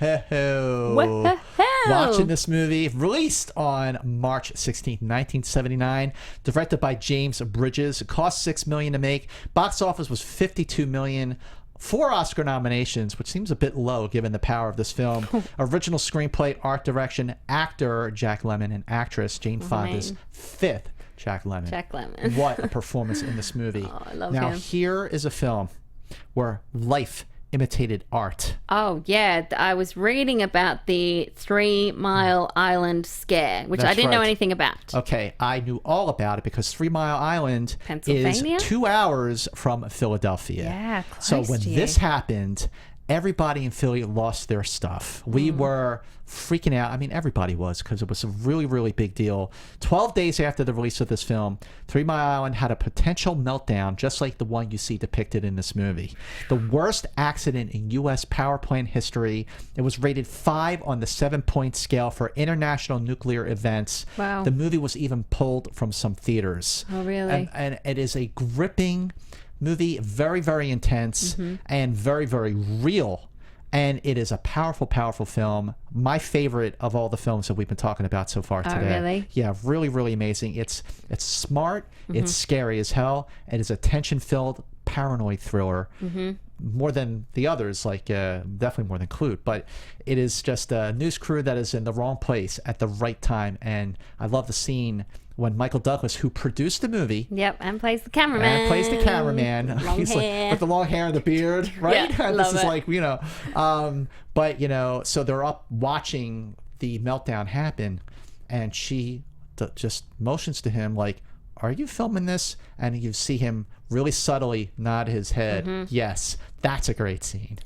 Watching this movie, released on March 16th, 1979, directed by James Bridges. It cost $6 million to make. Box office was $52 million. 4 Oscar nominations, which seems a bit low given the power of this film. Original screenplay, art direction, actor Jack Lemmon, and actress Jane Fonda's 5th Jack Lemmon.
Jack Lemmon.
What a performance in this movie.
Oh, I love
him. Now,
him.
here is a film where life imitated art.
Oh, yeah. I was reading about the 3 Mile Island scare, which I didn't know anything about.
Okay, I knew all about it because 3 Mile Island is 2 hours from Philadelphia.
Yeah, close
So when
to
this happened, everybody in Philly lost their stuff. We were freaking out. I mean, everybody was, because it was a really, really big deal. 12 days after the release of this film, 3 Mile Island had a potential meltdown, just like the one you see depicted in this movie. The worst accident in U.S. power plant history. It was rated 5 on the 7-point scale for international nuclear events.
Wow.
The movie was even pulled from some theaters.
Oh, really?
And it is a gripping movie, very, very intense, and very, very real. And it is a powerful, powerful film. My favorite of all the films that we've been talking about so far today.
Oh, really?
Yeah, really, really amazing. It's smart. It's scary as hell. It is a tension-filled, paranoid thriller. More than the others, like definitely more than Clute. But it is just a news crew that is in the wrong place at the right time. And I love the scene when Michael Douglas, who produced the movie,
and plays the cameraman.
He's like with the long hair and the beard, right?
Yeah,
This is like, you know, but you know, so they're up watching the meltdown happen, and she just motions to him like, "Are you filming this?" And you see him really subtly nod his head. Yes, that's a great scene.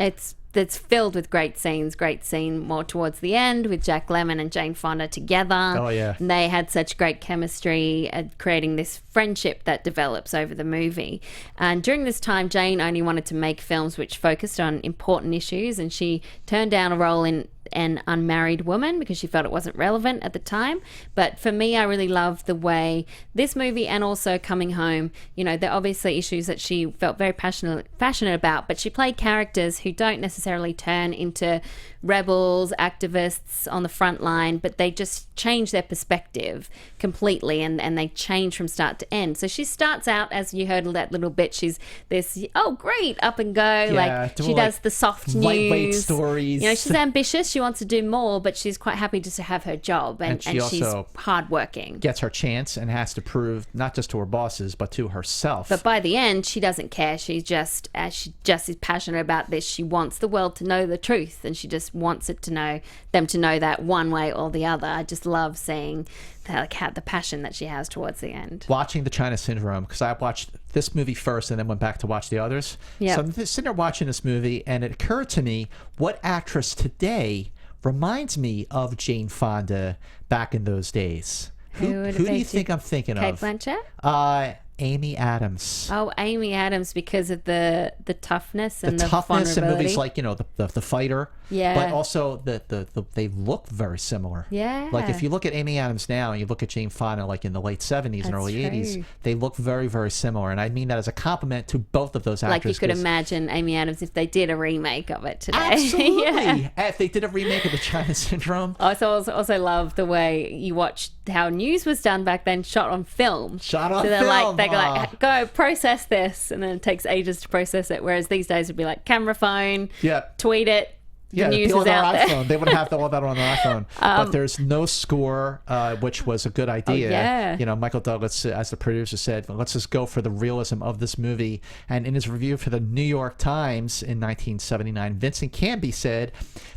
It's filled with great scenes. Great scene more towards the end with Jack Lemmon and Jane Fonda together.
Oh, yeah.
And they had such great chemistry at creating this friendship that develops over the movie. And during this time, Jane only wanted to make films which focused on important issues, and she turned down a role in An Unmarried Woman because she felt it wasn't relevant at the time. But for me, I really love the way this movie, and also Coming Home, you know, they're obviously issues that she felt very passionate about, but she played characters who don't necessarily turn into rebels, activists on the front line, but they just change their perspective completely, and they change from start to end. So she starts out, as you heard that little bit, she's this, oh great, up and go, like she does the soft news
stories.
You know, she's ambitious, she wants to do more, but she's quite happy just to have her job, and she's hardworking.
Gets her chance and has to prove not just to her bosses but to herself.
But by the end, she doesn't care. She just is passionate about this. She wants the world to know the truth, and she just wants them to know that one way or the other. I just love seeing the passion that she has towards the end.
Watching the China Syndrome, because I watched this movie first and then went back to watch the others.
Yep.
So I'm sitting there watching this movie, and it occurred to me, what actress today reminds me of Jane Fonda back in those days? Who do you think I'm thinking
Kate
of?
Blanchett?
Amy Adams.
Oh, Amy Adams, because of the toughness and the
toughness in movies
vulnerability.
like, you know, the fighter.
Yeah.
But also they look very similar.
Yeah.
Like if you look at Amy Adams now and you look at Jane Fonda like in the late 70s and early 80s, they look very, very similar. And I mean that as a compliment to both of those actors.
Like you could imagine Amy Adams if they did a remake of it today.
Absolutely.
Yeah.
If they did a remake of the China Syndrome.
I also love the way you watch how news was done back then, shot on film.
They go
like, go process this, and then it takes ages to process it. Whereas these days it'd be like camera phone, tweet it. The news is out there.
They would have all that on their iPhone. But there's no score, which was a good idea.
Oh, yeah.
You know, Michael Douglas, as the producer, said, well, let's just go for the realism of this movie. And in his review for the New York Times in 1979, Vincent Canby said,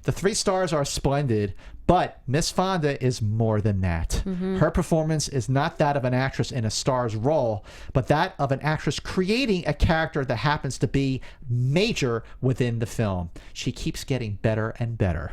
the 3 stars are splendid, but Miss Fonda is more than that. Her performance is not that of an actress in a star's role, but that of an actress creating a character that happens to be major within the film. She keeps getting better and better.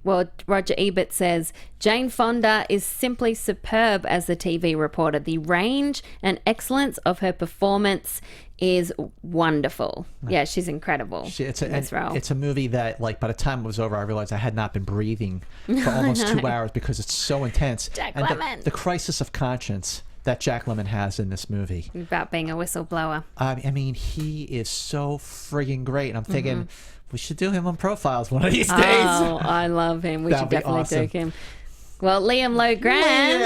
Well, Roger Ebert says, Jane Fonda is simply superb as the TV reporter. The range and excellence of her performance is wonderful. Yeah, she's incredible in this role.
It's a movie that, like, by the time it was over, I realized I had not been breathing for almost 2 hours because it's so intense.
Jack Lemmon.
The crisis of conscience that Jack Lemmon has in this movie.
About being a whistleblower.
I mean, he is so friggin' great. And I'm thinking, we should do him on Profiles one of these days.
Oh, I love him. We should definitely do him. Well, Liam Logrand,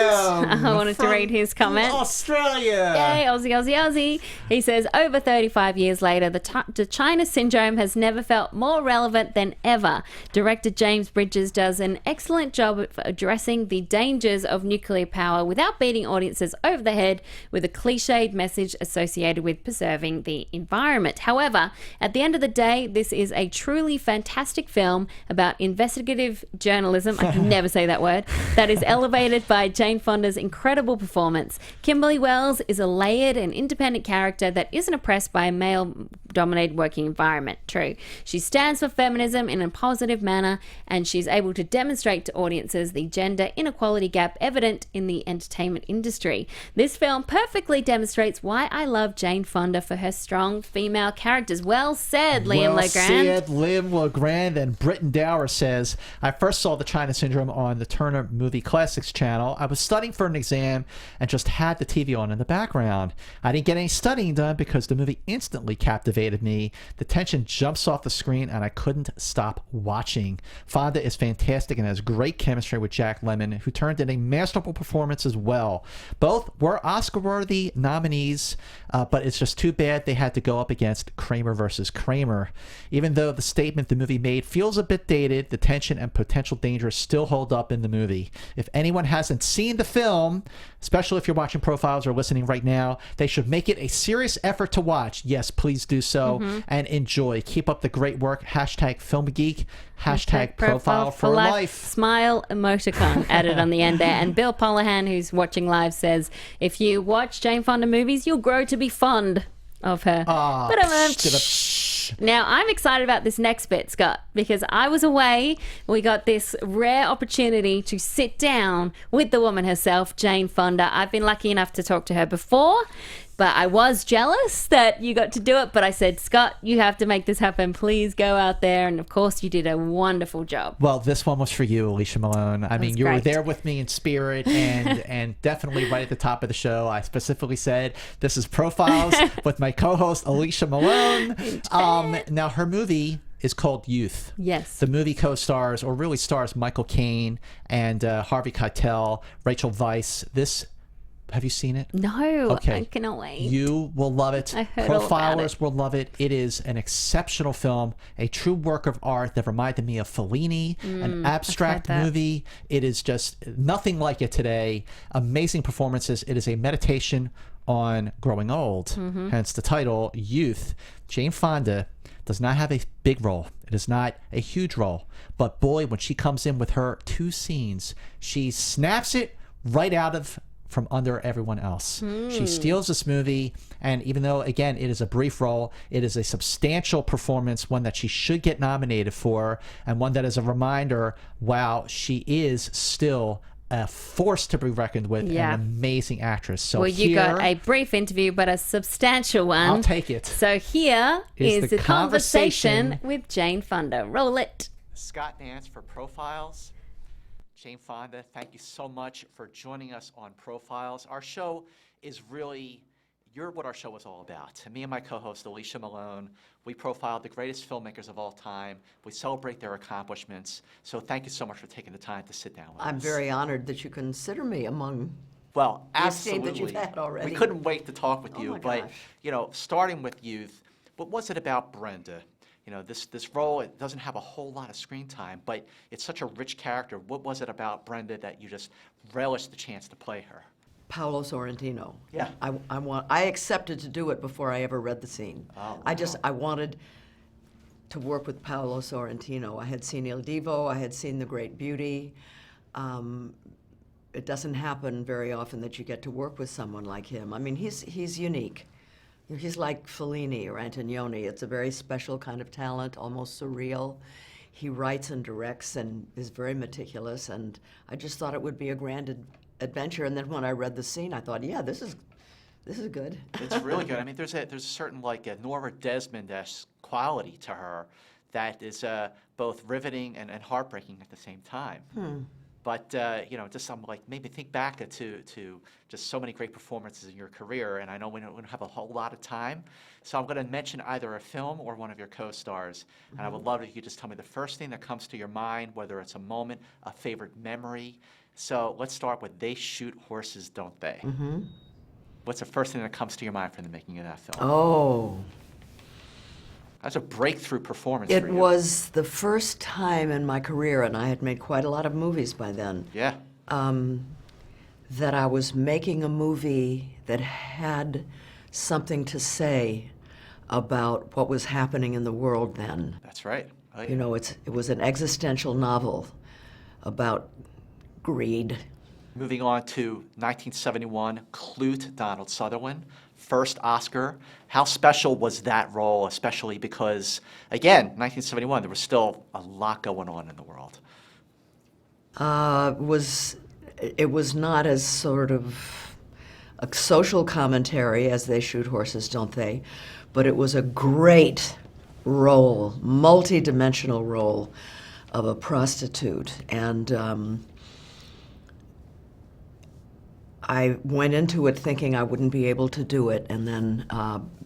I wanted to read his comment.
Australia!
Yay, Aussie, Aussie, Aussie. He says, over 35 years later, the China Syndrome has never felt more relevant than ever. Director James Bridges does an excellent job of addressing the dangers of nuclear power without beating audiences over the head with a cliched message associated with preserving the environment. However, at the end of the day, this is a truly fantastic film about investigative journalism. I can never say that word. that is elevated by Jane Fonda's incredible performance. Kimberly Wells is a layered and independent character that isn't oppressed by a male-dominated working environment. True. She stands for feminism in a positive manner, and she's able to demonstrate to audiences the gender inequality gap evident in the entertainment industry. This film perfectly demonstrates why I love Jane Fonda for her strong female characters. Well said, Liam
Well
LeGrand.
said, Liam LeGrand. And Britton Dower says, I first saw The China Syndrome on the Turner Movie Classics channel. I was studying for an exam and just had the TV on in the background. I didn't get any studying done because the movie instantly captivated me. The tension jumps off the screen and I couldn't stop watching. Fonda is fantastic and has great chemistry with Jack Lemmon, who turned in a masterful performance as well. Both were Oscar-worthy nominees, but it's just too bad they had to go up against Kramer versus Kramer. Even though the statement the movie made feels a bit dated, the tension and potential danger still hold up in the movie. If anyone hasn't seen the film, especially if you're watching Profiles or listening right now, they should make it a serious effort to watch. Yes, please do so and enjoy. Keep up the great work. Hashtag FilmGeek. Hashtag Profile for Life.
Smile emoticon added on the end there. And Bill Polahan, who's watching live, says, if you watch Jane Fonda movies, you'll grow to be fond of her. Now, I'm excited about this next bit, Scott, because I was away. We got this rare opportunity to sit down with the woman herself, Jane Fonda. I've been lucky enough to talk to her before, but I was jealous that you got to do it. But I said, Scott, you have to make this happen. Please go out there. And of course, you did a wonderful job.
Well, this one was for you, Alicia Malone. I mean, you were there with me in spirit and definitely right at the top of the show. I specifically said, this is Profiles with my co-host, Alicia Malone. Now, her movie is called Youth.
Yes.
The movie co-stars, or really stars, Michael Caine and Harvey Keitel, Rachel Weisz. Have you seen it?
No.
Okay.
I cannot wait.
You will love it.
I heard all about it.
Profilers will love it. It is an exceptional film, a true work of art that reminded me of Fellini, an abstract movie. It is just nothing like it today. Amazing performances. It is a meditation on growing old, hence the title, Youth. Jane Fonda does not have a big role. It is not a huge role. But boy, when she comes in with her 2 scenes, she snaps it right out of from under everyone else. She steals this movie, and even though, again, it is a brief role, it is a substantial performance, one that she should get nominated for, and one that is a reminder, wow, she is still a force to be reckoned with, and an amazing actress. So
well, you got a brief interview, but a substantial one.
I'll take it.
So here is the conversation with Jane Fonda. Roll it.
Scott Nance for Profiles. Jane Fonda, thank you so much for joining us on Profiles. Our show is really, you're what our show is all about. And me and my co-host, Alicia Malone, we profile the greatest filmmakers of all time. We celebrate their accomplishments. So thank you so much for taking the time to sit down with us.
I'm very honored that you consider me among
the
absolutely that you've had already.
We couldn't wait to talk with you. But,
gosh.
you know, starting with Youth, what was it about Brenda? You know, this role, it doesn't have a whole lot of screen time, but it's such a rich character. What was it about Brenda that you just relished the chance to play her?
Paolo Sorrentino.
Yeah.
I accepted to do it before I ever read the scene.
Oh, wow.
I wanted to work with Paolo Sorrentino. I had seen Il Divo, I had seen The Great Beauty. It doesn't happen very often that you get to work with someone like him. I mean, he's unique. He's like Fellini or Antonioni. It's a very special kind of talent, almost surreal. He writes and directs and is very meticulous, and I just thought it would be a grand adventure. And then when I read the scene, I thought, yeah, this is good.
It's really good. I mean, there's a certain like a Nora Desmond-esque quality to her that is both riveting and heartbreaking at the same time. But, you know, just made me think back to just so many great performances in your career, and I know we don't have a whole lot of time, so I'm going to mention either a film or one of your co-stars, and I would love if you could just tell me the first thing that comes to your mind, whether it's a moment, a favorite memory. So let's start with They Shoot Horses, Don't They? What's the first thing that comes to your mind from the making of that film?
Oh.
That's a breakthrough performance for you.
It was the first time in my career, and I had made quite a lot of movies by then, that I was making a movie that had something to say about what was happening in the world then.
That's right. Oh, yeah.
You know, it was an existential novel about greed.
Moving on to 1971, Clute, Donald Sutherland, first Oscar. How special was that role, especially because, again, 1971, there was still a lot going on in the world.
It was not as sort of a social commentary as They Shoot Horses, Don't They? But it was a great role, multi-dimensional role of a prostitute. And I went into it thinking I wouldn't be able to do it, and then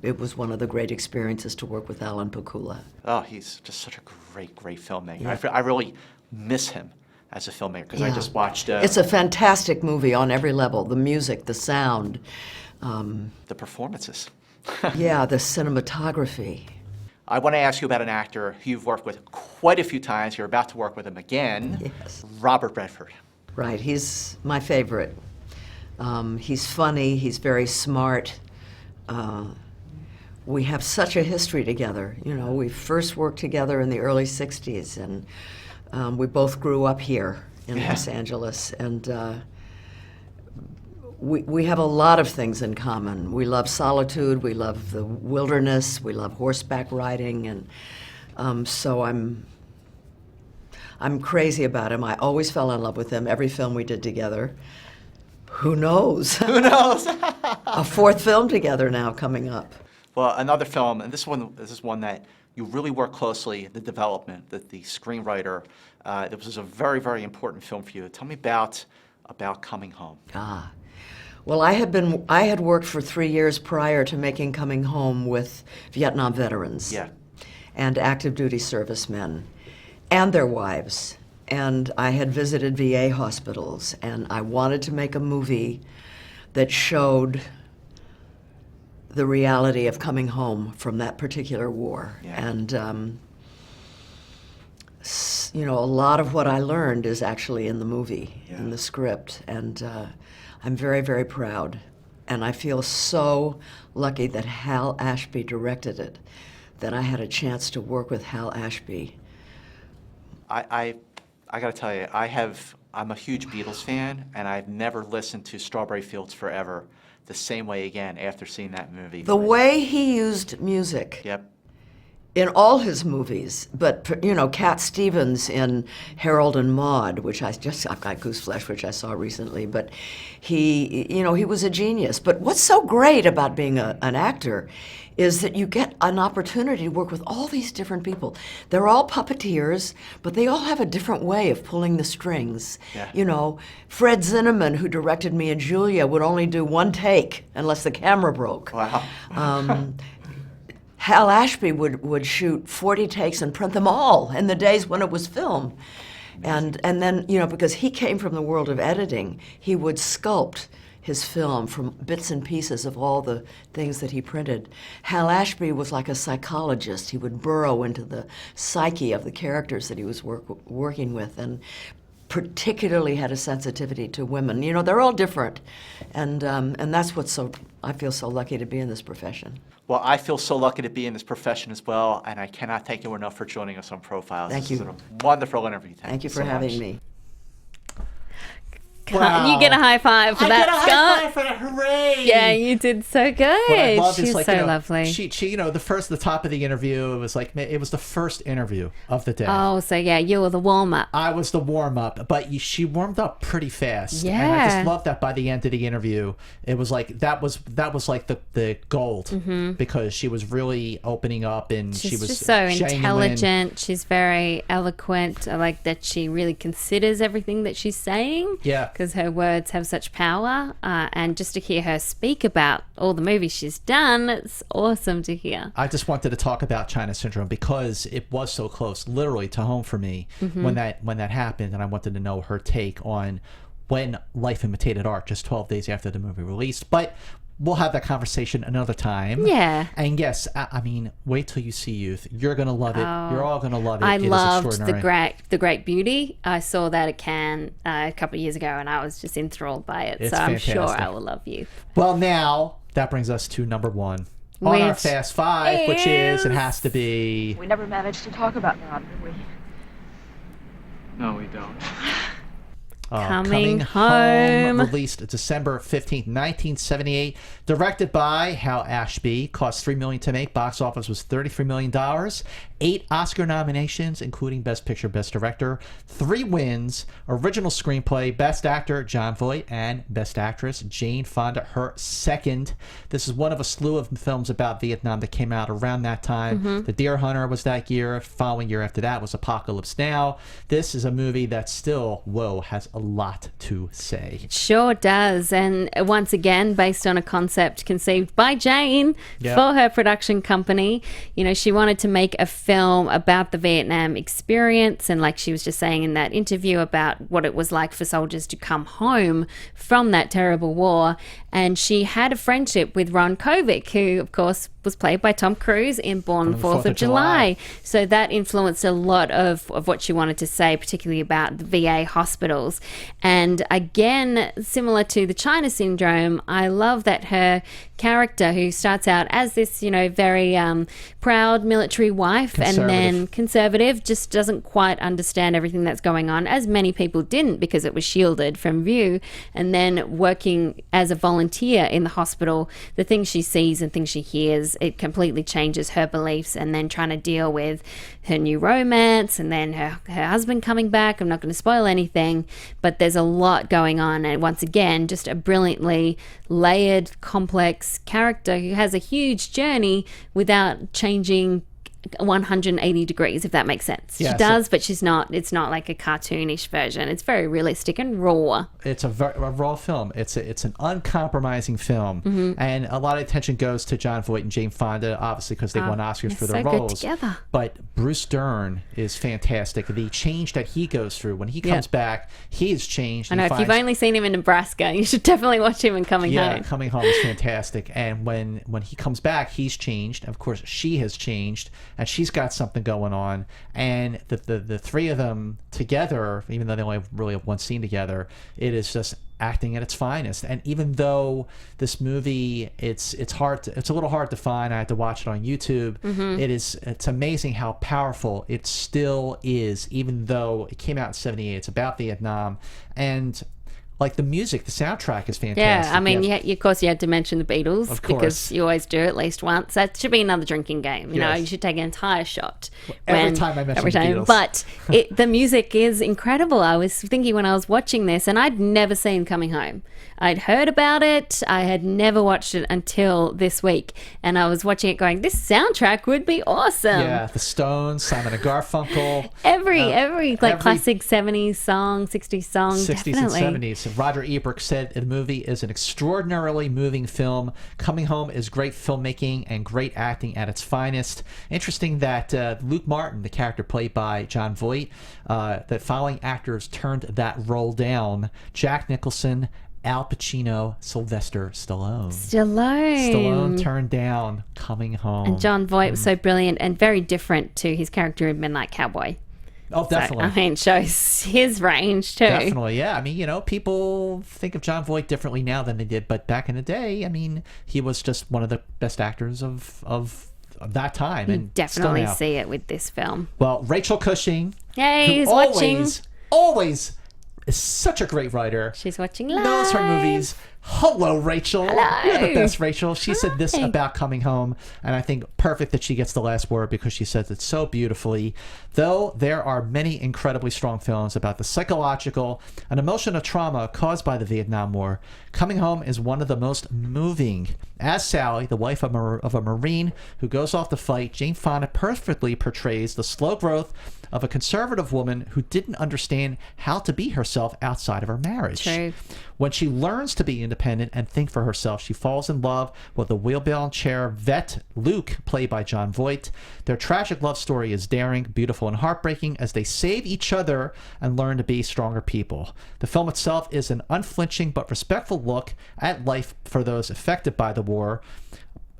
it was one of the great experiences to work with Alan Pakula.
Oh, he's just such a great filmmaker.
Yeah.
I really miss him as a filmmaker because I just watched...
it's a fantastic movie on every level. The music, the sound.
The performances.
Yeah, the cinematography.
I want to ask you about an actor who you've worked with quite a few times. You're about to work with him again.
Yes.
Robert Redford.
Right, he's my favorite. He's funny, he's very smart. We have such a history together. You know, we first worked together in the early 60s, and we both grew up here in Los Angeles. And we have a lot of things in common. We love solitude, we love the wilderness, we love horseback riding, and so I'm crazy about him. I always fell in love with him, every film we did together. Who knows?
Who knows?
A fourth film together now coming up.
Well, another film, and this is one that you really work closely, the development, the screenwriter. This was a very, very important film for you. Tell me about Coming Home.
Well, I had worked for 3 years prior to making Coming Home with Vietnam veterans.
Yeah.
And active duty servicemen and their wives. And I had visited VA hospitals, and I wanted to make a movie that showed the reality of coming home from that particular war.
Yeah.
And, you know, a lot of what I learned is actually in the movie, in the script. And I'm very, very proud. And I feel so lucky that Hal Ashby directed it, that I had a chance to work with Hal Ashby.
I got to tell you, I'm a huge Beatles fan, and I've never listened to Strawberry Fields Forever the same way again after seeing that movie.
The way he used music.
Yep.
In all his movies, but, you know, Cat Stevens in Harold and Maude, which I've got Gooseflesh, which I saw recently, but he was a genius. But what's so great about being an actor is that you get an opportunity to work with all these different people. They're all puppeteers, but they all have a different way of pulling the strings.
Yeah.
You know, Fred Zinnemann, who directed me and Julia, would only do one take unless the camera broke.
Wow.
Hal Ashby would shoot 40 takes and print them all in the days when it was film. And then, you know, because he came from the world of editing, he would sculpt his film from bits and pieces of all the things that he printed. Hal Ashby was like a psychologist. He would burrow into the psyche of the characters that he was working with, and particularly had a sensitivity to women. You know, they're all different. And that's what's I feel so lucky to be in this profession.
Well, I feel so lucky to be in this profession as well, and I cannot thank you enough for joining us on Profiles.
Thank you.
This is a wonderful interview.
Thank you for having me.
Wow. You get a high five for that, Scott.
I get a high five for that. Hooray!
Yeah, you did so good.
What I love
She's
is, like,
so
you know,
lovely.
She, you know, the top of the interview, it was the first interview of the day.
Oh, so yeah, you were the warm up.
I was the warm up, but she warmed up pretty fast.
Yeah.
And I just love that by the end of the interview, it was like that was like the gold, because she was really opening up, and she was
just so
genuine.
intelligent. She's very eloquent. I like that she really considers everything that she's saying.
Yeah.
Because her words have such power, and just to hear her speak about all the movies she's done, it's awesome to hear.
I just wanted to talk about China Syndrome because it was so close, literally, to home for me when that happened, and I wanted to know her take on when life imitated art, just 12 days after the movie released. But we'll have that conversation another time.
Yeah.
And yes, I mean, wait till you see Youth. You're going to love it. You're all going to love it.
I
It is
loved
extraordinary.
the Great Beauty. I saw that at Cannes a couple of years ago, and I was just enthralled by it.
It's
so I'm
fantastic.
sure I will love Youth.
Well, now that brings us to number one on our Fast Five, which is, it has to be...
We never managed to talk about that, did we?
No, we don't.
Coming Home.
Released December 15th, 1978. Directed by Hal Ashby. Cost $3 million to make. Box office was $33 million. 8 Oscar nominations, including Best Picture, Best Director. 3 wins. Original Screenplay, Best Actor, Jon Voight, and Best Actress, Jane Fonda, her second. This is one of a slew of films about Vietnam that came out around that time. The Deer Hunter was that year. Following year after that was Apocalypse Now. This is a movie that still, has a lot to say.
Sure does. And once again, based on a concept conceived by Jane for her production company. You know, she wanted to make a film about the Vietnam experience, and like she was just saying in that interview about what it was like for soldiers to come home from that terrible war. And she had a friendship with Ron Kovic, who of course was played by Tom Cruise in Born on the 4th of July. So that influenced a lot of what she wanted to say, particularly about the VA hospitals. And again, similar to the China Syndrome, I love that her character, who starts out as this, very proud military wife and then conservative, just doesn't quite understand everything that's going on, as many people didn't because it was shielded from view. And then working as a volunteer in the hospital, the things she sees and things she hears, it completely changes her beliefs. And then trying to deal with her new romance and then her husband coming back. I'm not going to spoil anything, but there's a lot going on. And once again, just a brilliantly layered, complex character who has a huge journey without changing 180 degrees, if that makes sense. She does, but it's not like a cartoonish version. It's very realistic and raw.
It's a raw film. It's an uncompromising film, and a lot of attention goes to Jon Voight and Jane Fonda, obviously because they won Oscars for their roles. Good together. But Bruce Dern is fantastic. The change that he goes through when he comes back, he's changed.
I know, if you've only seen him in Nebraska, you should definitely watch him in Coming Home.
Yeah, Coming Home is fantastic. And when he comes back, he's changed. Of course, she has changed. And she's got something going on, and the three of them together, even though they only really have one scene together, it is just acting at its finest. And even though this movie, it's a little hard to find. I had to watch it on YouTube. It's amazing how powerful it still is, even though it came out in '78. It's about Vietnam, and like the music, the soundtrack is fantastic.
Yeah, I mean, of course you had to mention the Beatles, of course, because you always do at least once. That should be another drinking game. You know, you should take an entire shot.
Every time I mention the Beatles.
But the music is incredible. I was thinking when I was watching this, and I'd never seen Coming Home. I'd heard about it. I had never watched it until this week. And I was watching it going, this soundtrack would be awesome.
Yeah, the Stones, Simon and Garfunkel.
Every classic 70s song, 60s song,
60s
definitely.
and 70s. Roger Ebert said the movie is an extraordinarily moving film. Coming Home is great filmmaking and great acting at its finest. Interesting that Luke Martin, the character played by Jon Voight, that following actors turned that role down. Jack Nicholson, Al Pacino, Sylvester Stallone. Stallone turned down Coming Home.
And Jon Voight was so brilliant and very different to his character in Midnight Cowboy.
Oh, definitely.
So, I mean, shows his range too.
Definitely, yeah. I mean, people think of Jon Voight differently now than they did, but back in the day, I mean, he was just one of the best actors of that time.
You
and
definitely see it with this film.
Well, Rachel Cushing,
who's watching.
Always is such a great writer.
She's watching live.
Knows her movies. Hello, Rachel.
Hello.
You're the best, Rachel. She said this about Coming Home, and I think perfect that she gets the last word because she says it so beautifully. Though there are many incredibly strong films about the psychological and emotional trauma caused by the Vietnam War, Coming Home is one of the most moving. As Sally, the wife of a Marine who goes off to fight, Jane Fonda perfectly portrays the slow growth of a conservative woman who didn't understand how to be herself outside of her marriage.
True.
When she learns to be independent and think for herself, she falls in love with the wheelchair vet Luke, played by Jon Voight. Their tragic love story is daring, beautiful, and heartbreaking as they save each other and learn to be stronger people. The film itself is an unflinching but respectful look at life for those affected by the war.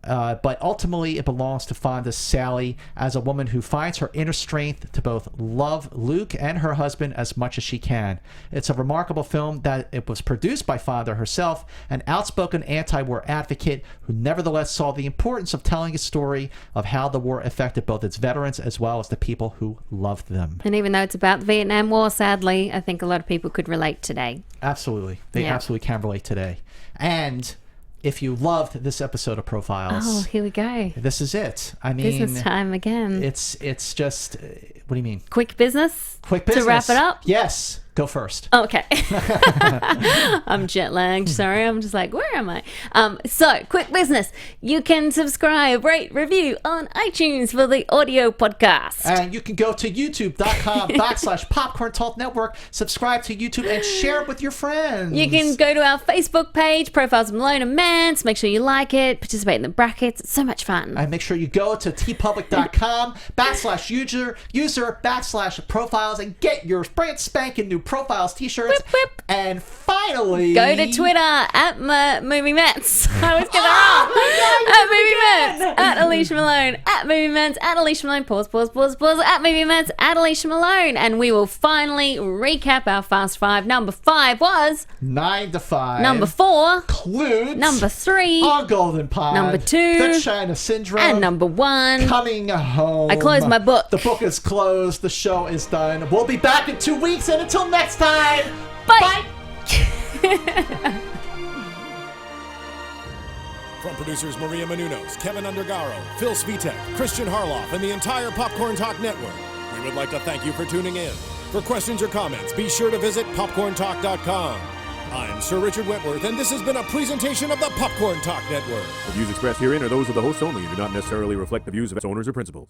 But ultimately, it belongs to Fonda's Sally as a woman who finds her inner strength to both love Luke and her husband as much as she can. It's a remarkable film that it was produced by Fonda herself, an outspoken anti-war advocate who nevertheless saw the importance of telling a story of how the war affected both its veterans as well as the people who loved them.
And even though it's about the Vietnam War, sadly, I think a lot of people could relate today.
Absolutely. They absolutely can relate today. And if you loved this episode of Profiles,
oh, here we go.
This is it. I mean,
business time again.
It's just, what do you mean?
Quick business?
Quick business.
To wrap it up?
Yes. Go first.
Okay. I'm jet lagged. Sorry. I'm just like, where am I? So, quick business. You can subscribe, rate, review on iTunes for the audio podcast.
And you can go to youtube.com/Popcorn Talk Network, subscribe to YouTube, and share it with your friends.
You can go to our Facebook page, Profiles of Malone and Mantz. Make sure you like it, participate in the brackets. It's so much fun.
And make sure you go to tpublic.com/user/profiles and get your brand spanking new Profiles t-shirts.
Whip, whip.
And finally,
go to Twitter at Movie Mantz. I always get that wrong. At Movie Mantz, at Alicia Malone, at Movie Mantz, at Alicia Malone, pause, at Movie Mantz, at Alicia Malone. And we will finally recap our Fast Five. Number 5 was
9 to 5.
Number 4,
Clute.
Number 3,
Our Golden Pond.
Number 2,
The China Syndrome.
and Number 1,
Coming Home.
I closed my book.
The book is closed. The show is done. We'll be back in 2 weeks, and until next time,
bye.
From producers Maria Menounos, Kevin Undergaro, Phil Svitek, Christian Harloff, and the entire Popcorn Talk Network, we would like to thank you for tuning in. For questions or comments, be sure to visit popcorntalk.com. I'm Sir Richard Wentworth, and this has been a presentation of the Popcorn Talk Network.
The views expressed herein are those of the hosts only and do not necessarily reflect the views of its owners or principals.